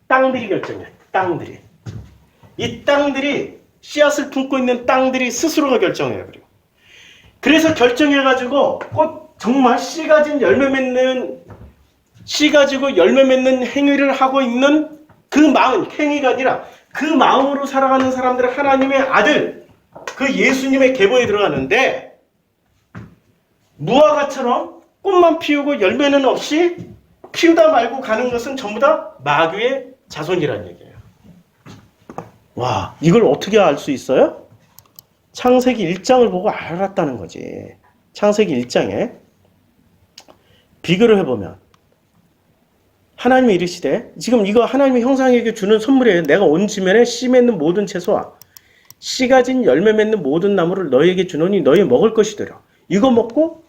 땅들이 결정해. 땅들이. 이 땅들이 씨앗을 품고 있는 땅들이 스스로가 결정해요. 그래서 결정해가지고 정말 씨 가지고 열매 맺는 행위를 하고 있는 그 마음, 행위가 아니라 그 마음으로 살아가는 사람들은 하나님의 아들, 그 예수님의 계보에 들어가는데 무화과처럼 꽃만 피우고 열매는 없이 피우다 말고 가는 것은 전부 다 마귀의 자손이라는 얘기예요. 와, 이걸 어떻게 알 수 있어요? 창세기 1장을 보고 알았다는 거지. 창세기 1장에 비교를 해보면 하나님이 이르시되, 지금 이거 하나님의 형상에게 주는 선물이에요. 내가 온 지면에 씨 맺는 모든 채소와 씨 가진 열매 맺는 모든 나무를 너희에게 주노니 너희 먹을 것이되라. 이거 먹고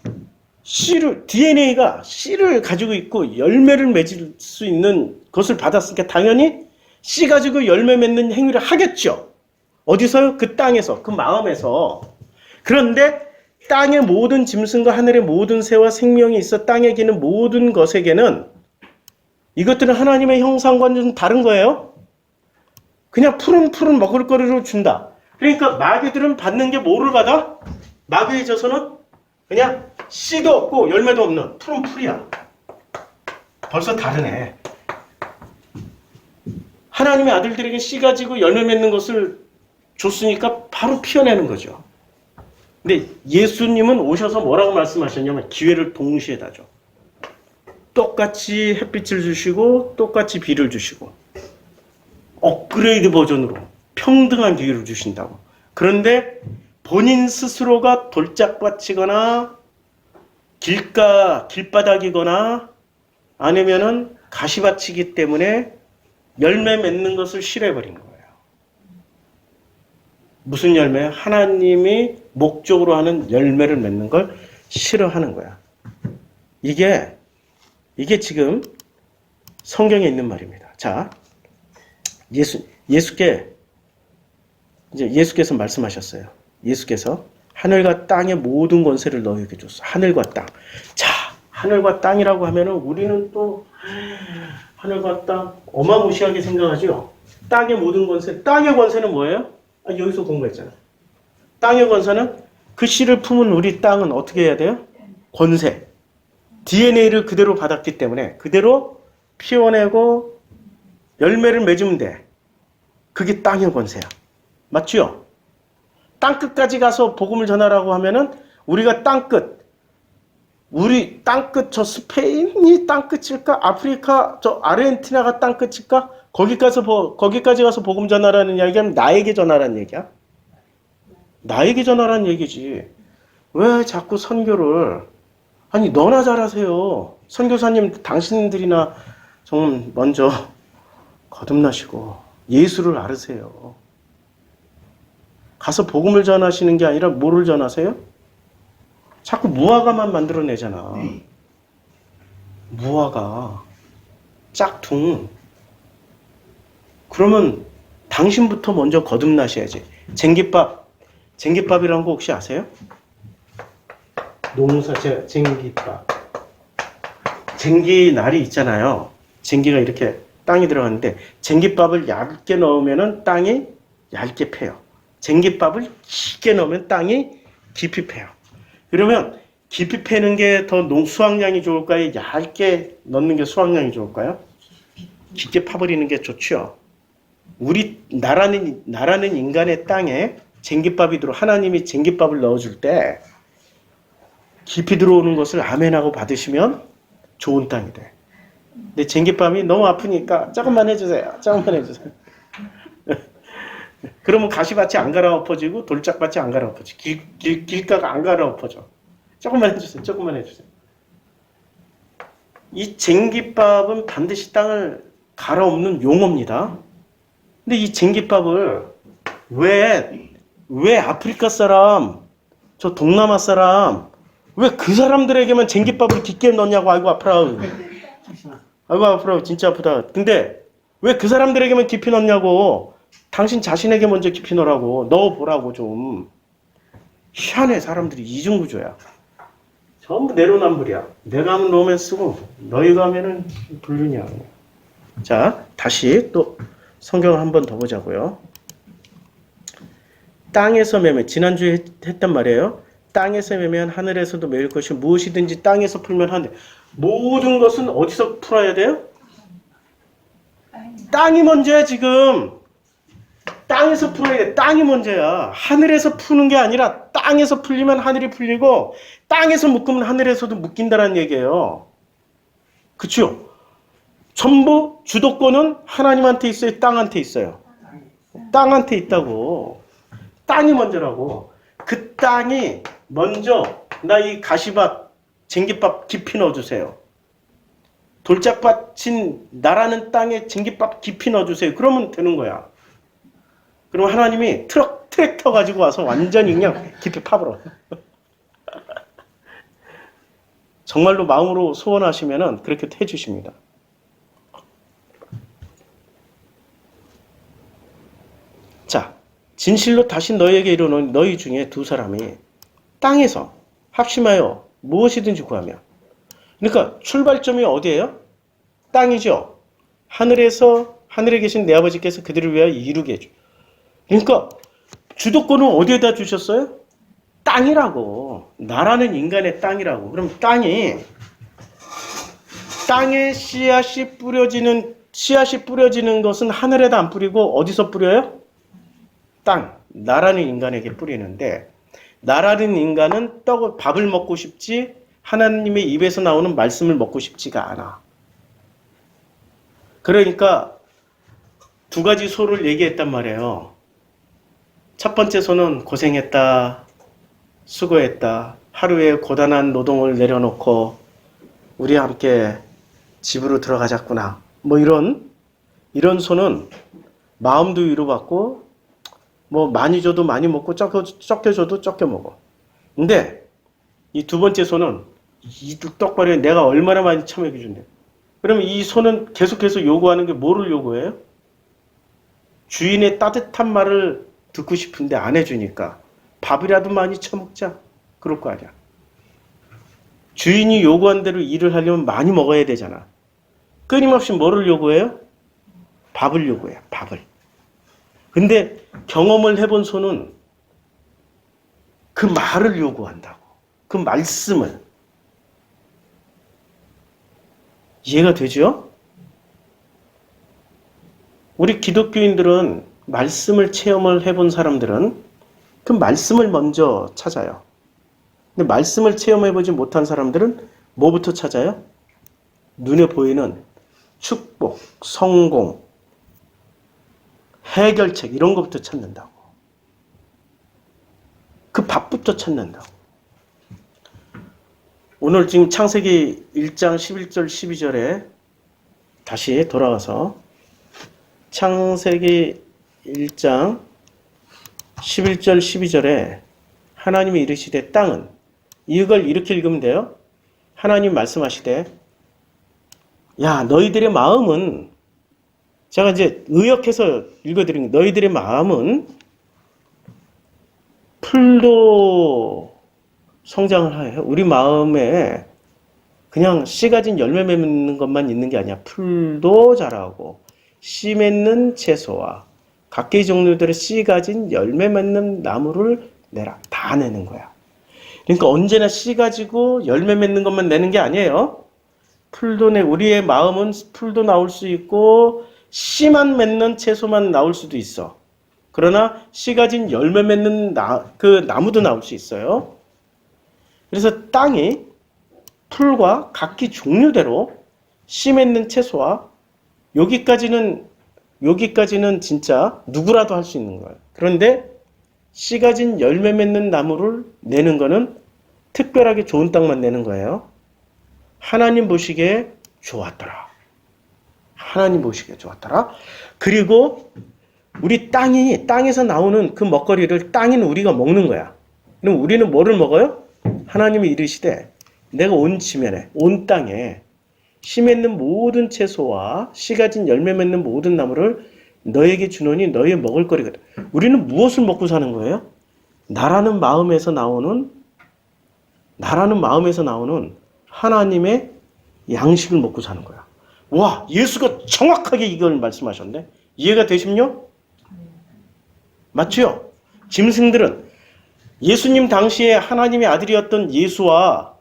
DNA가 씨를 가지고 있고 열매를 맺을 수 있는 것을 받았으니까 당연히 씨 가지고 열매 맺는 행위를 하겠죠. 어디서요? 그 땅에서, 그 마음에서. 그런데 땅의 모든 짐승과 하늘의 모든 새와 생명이 있어 땅에 기는 모든 것에게는 이것들은 하나님의 형상과는 좀 다른 거예요. 그냥 푸른 먹을 거리로 준다. 그러니까 마귀들은 받는 게 뭐를 받아? 마귀의 저서는 그냥 씨도 없고 열매도 없는 푸른 풀이야. 벌써 다르네. 하나님의 아들들에게 씨 가지고 열매 맺는 것을 줬으니까 바로 피어내는 거죠. 근데 예수님은 오셔서 뭐라고 말씀하셨냐면 기회를 동시에 다 줘. 똑같이 햇빛을 주시고 똑같이 비를 주시고 업그레이드 버전으로 평등한 기회를 주신다고. 그런데 본인 스스로가 돌짝밭이거나 길바닥이거나 아니면은 가시밭이기 때문에 열매 맺는 것을 싫어해버린 거예요. 무슨 열매요? 하나님이 목적으로 하는 열매를 맺는 걸 싫어하는 거야. 이게 지금 성경에 있는 말입니다. 자, 예수께서 말씀하셨어요. 예수께서 하늘과 땅의 모든 권세를 너희에게 줬어. 하늘과 땅. 자, 하늘과 땅이라고 하면은 우리는 또 하늘과 땅 어마무시하게 생각하죠. 땅의 모든 권세, 땅의 권세는 뭐예요? 여기서 공부했잖아요. 땅의 권세는 그 씨를 품은 우리 땅은 어떻게 해야 돼요? 권세. DNA를 그대로 받았기 때문에 그대로 피워내고 열매를 맺으면 돼. 그게 땅의 권세야. 맞죠? 땅끝까지 가서 복음을 전하라고 하면은 우리가 땅끝, 우리 땅끝 저 스페인이 땅끝일까? 아프리카 저 아르헨티나가 땅끝일까? 거기까지 가서 복음 전하라는 이야기하면 나에게 전하라는 얘기야. 나에게 전하라는 얘기지. 왜 자꾸 선교를 아니 너나 잘하세요. 선교사님 당신들이나 좀 먼저 거듭나시고 예수를 알으세요. 가서 복음을 전하시는 게 아니라 뭐를 전하세요? 자꾸 무화과만 만들어내잖아. 무화과 짝퉁. 그러면 당신부터 먼저 거듭나셔야지. 쟁깃밥이라는 거 혹시 아세요? 쟁깃밥. 쟁기 날이 있잖아요. 쟁기가 이렇게 땅에 들어갔는데 쟁깃밥을 얇게 넣으면 땅이 얇게 패요. 쟁깃밥을 깊게 넣으면 땅이 깊이 패요. 그러면 깊이 패는 게 더 수확량이 좋을까요? 얇게 넣는 게 수확량이 좋을까요? 깊게 파버리는 게 좋죠. 우리 나라는 인간의 땅에 쟁깃밥이 하나님이 쟁깃밥을 넣어줄 때 깊이 들어오는 것을 아멘하고 받으시면 좋은 땅이 돼. 근데 쟁깃밥이 너무 아프니까 조금만 해주세요. 조금만 해주세요. 그러면 가시밭이 안 갈아엎어지고 돌짝밭이 안 갈아엎어지고 길가가 안 갈아엎어져. 조금만 해주세요. 조금만 해주세요. 이 쟁깃밥은 반드시 땅을 갈아엎는 용어입니다. 근데 이 쟁깃밥을 왜 아프리카 사람, 저 동남아 사람, 왜 그 사람들에게만 쟁깃밥을 깊게 넣냐고. 아이고 아프라. 아이고 아프라. 진짜 아프다. 근데 왜 그 사람들에게만 깊이 넣냐고. 당신 자신에게 먼저 깊이 넣으라고. 넣어보라고 좀. 희한해. 사람들이 이중구조야. 전부 내로남불이야. 내가 하면 넣으면 쓰고 너희가 하면은 불륜이야. 자, 다시 또 성경을 한 번 더 보자고요. 땅에서 매매, 지난주에 했단 말이에요. 땅에서 매매한 하늘에서도 매일 것이 무엇이든지 땅에서 풀면 하늘. 모든 것은 어디서 풀어야 돼요? 땅이 먼저야 지금. 땅에서 풀어야 돼. 땅이 먼저야. 하늘에서 푸는 게 아니라 땅에서 풀리면 하늘이 풀리고 땅에서 묶으면 하늘에서도 묶인다는 얘기예요. 그쵸? 전부 주도권은 하나님한테 있어요? 땅한테 있어요? 땅한테 있다고. 땅이 먼저라고. 그 땅이 먼저 나 이 가시밭, 쟁깃밥 깊이 넣어주세요. 돌짝밭인 나라는 땅에 쟁깃밥 깊이 넣어주세요. 그러면 되는 거야. 그럼 하나님이 트랙터 가지고 와서 완전히 그냥 깊이 파버려. 정말로 마음으로 소원하시면은 그렇게 해주십니다. 자, 진실로 다시 너희에게 이르노니 너희 중에 두 사람이 땅에서 합심하여 무엇이든지 구하며. 그러니까 출발점이 어디예요? 땅이죠. 하늘에 계신 내 아버지께서 그들을 위하여 이루게 해줘. 그러니까 주도권은 어디에다 주셨어요? 땅이라고. 나라는 인간의 땅이라고. 그럼 땅에 씨앗이 뿌려지는 것은 하늘에다 안 뿌리고 어디서 뿌려요? 땅. 나라는 인간에게 뿌리는데, 나라는 인간은 밥을 먹고 싶지 하나님의 입에서 나오는 말씀을 먹고 싶지가 않아. 그러니까 두 가지 소를 얘기했단 말이에요. 첫 번째 소는 고생했다, 수고했다, 하루에 고단한 노동을 내려놓고 우리 함께 집으로 들어가자꾸나. 뭐 이런 소는 마음도 위로받고 뭐 많이 줘도 많이 먹고 적게 줘도 적게 먹어. 근데 이 두 번째 소는 똑바로 해. 내가 얼마나 많이 처먹여 준대. 그러면 이 소는 계속해서 요구하는 게 뭐를 요구해요? 주인의 따뜻한 말을 듣고 싶은데 안 해주니까 밥이라도 많이 처먹자. 그럴 거 아니야. 주인이 요구한 대로 일을 하려면 많이 먹어야 되잖아. 끊임없이 뭐를 요구해요? 밥을 요구해요. 밥을. 근데 경험을 해본 소는 그 말을 요구한다고. 그 말씀을. 이해가 되죠? 우리 기독교인들은 말씀을 체험을 해본 사람들은 그 말씀을 먼저 찾아요. 근데 말씀을 체험해보지 못한 사람들은 뭐부터 찾아요? 눈에 보이는 축복, 성공, 해결책 이런 것부터 찾는다고. 그 밥부터 찾는다고. 오늘 지금 창세기 1장 11절 12절에 다시 돌아와서 창세기 1장 11절 12절에 하나님이 이르시되 땅은 이걸 이렇게 읽으면 돼요. 하나님 말씀하시되 야 너희들의 마음은 제가 이제 의역해서 읽어드린 너희들의 마음은 풀도 성장을 하여 우리 마음에 그냥 씨 가진 열매 맺는 것만 있는 게 아니야. 풀도 자라고 씨 맺는 채소와 각기 종류들의 씨 가진 열매 맺는 나무를 내라. 다 내는 거야. 그러니까 언제나 씨 가지고 열매 맺는 것만 내는 게 아니에요. 풀도 우리의 마음은 풀도 나올 수 있고 씨만 맺는 채소만 나올 수도 있어. 그러나 씨 가진 열매 맺는 그 나무도 나올 수 있어요. 그래서 땅이 풀과 각기 종류대로 씨 맺는 채소와 여기까지는 진짜 누구라도 할 수 있는 거예요. 그런데 씨 가진 열매 맺는 나무를 내는 거는 특별하게 좋은 땅만 내는 거예요. 하나님 보시기에 좋았더라. 하나님 보시기에 좋았더라. 그리고 우리 땅에서 나오는 그 먹거리를 땅인 우리가 먹는 거야. 그럼 우리는 뭐를 먹어요? 하나님이 이르시되 내가 온 지면에 온 땅에 씨 맺는 모든 채소와 씨 가진 열매 맺는 모든 나무를 너에게 주노니 너의 먹을 거리거든. 우리는 무엇을 먹고 사는 거예요? 나라는 마음에서 나오는 하나님의 양식을 먹고 사는 거야. 와, 예수가 정확하게 이걸 말씀하셨네. 이해가 되십니까? 맞죠? 짐승들은 예수님 당시에 하나님의 아들이었던 예수와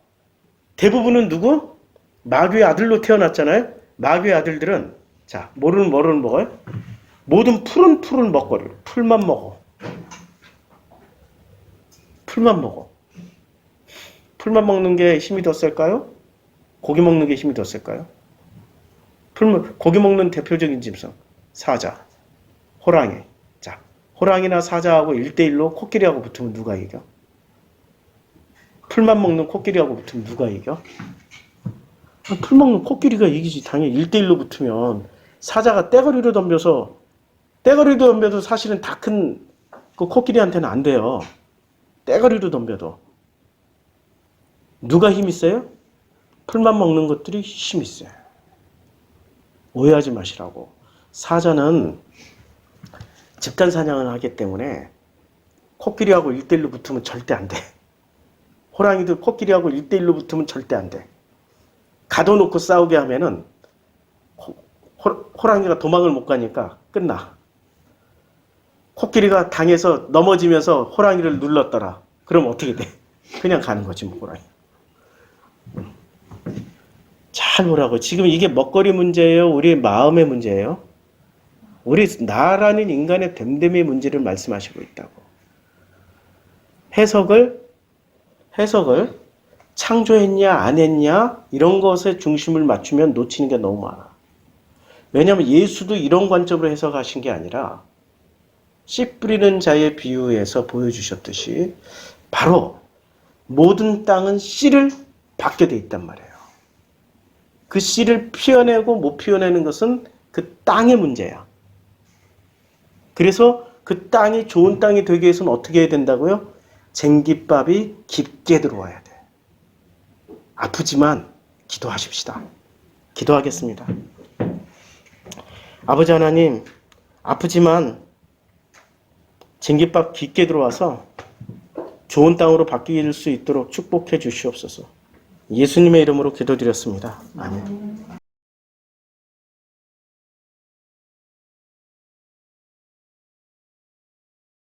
대부분은 누구? 마귀의 아들로 태어났잖아요. 마귀의 아들들은 자, 뭐를 먹어요? 모든 푸른 먹거리를 풀만 먹어. 풀만 먹어. 풀만 먹는 게 힘이 더 셀까요? 고기 먹는 게 힘이 더 셀까요? 고기 먹는 대표적인 짐승 사자, 호랑이. 자, 호랑이나 사자하고 1대1로 코끼리하고 붙으면 누가 이겨? 풀만 먹는 코끼리하고 붙으면 누가 이겨? 풀 먹는 코끼리가 이기지. 당연히 1대1로 붙으면 사자가 떼거리로 덤벼도 사실은 다 큰 그 코끼리한테는 안 돼요. 떼거리로 덤벼도. 누가 힘이 세요? 풀만 먹는 것들이 힘이 세요. 오해하지 마시라고. 사자는 집단 사냥을 하기 때문에 코끼리하고 1대1로 붙으면 절대 안 돼. 호랑이도 코끼리하고 1대1로 붙으면 절대 안 돼. 가둬놓고 싸우게 하면은 호랑이가 도망을 못 가니까 끝나. 코끼리가 당해서 넘어지면서 호랑이를 눌렀더라. 그럼 어떻게 돼? 그냥 가는 거지, 뭐, 호랑이. 잘 보라고. 지금 이게 먹거리 문제예요? 우리 마음의 문제예요? 우리 나라는 인간의 됨됨이의 문제를 말씀하시고 있다고. 해석을 창조했냐 안 했냐 이런 것에 중심을 맞추면 놓치는 게 너무 많아. 왜냐하면 예수도 이런 관점으로 해석하신 게 아니라 씨 뿌리는 자의 비유에서 보여주셨듯이 바로 모든 땅은 씨를 받게 돼 있단 말이에요. 그 씨를 피워내고 못 피워내는 것은 그 땅의 문제야. 그래서 그 땅이 좋은 땅이 되기 위해서는 어떻게 해야 된다고요? 쟁깃밥이 깊게 들어와야 돼. 아프지만 기도하십시다. 기도하겠습니다. 아버지 하나님, 아프지만 쟁깃밥 깊게 들어와서 좋은 땅으로 바뀔 수 있도록 축복해 주시옵소서. 예수님의 이름으로 기도드렸습니다. 아멘.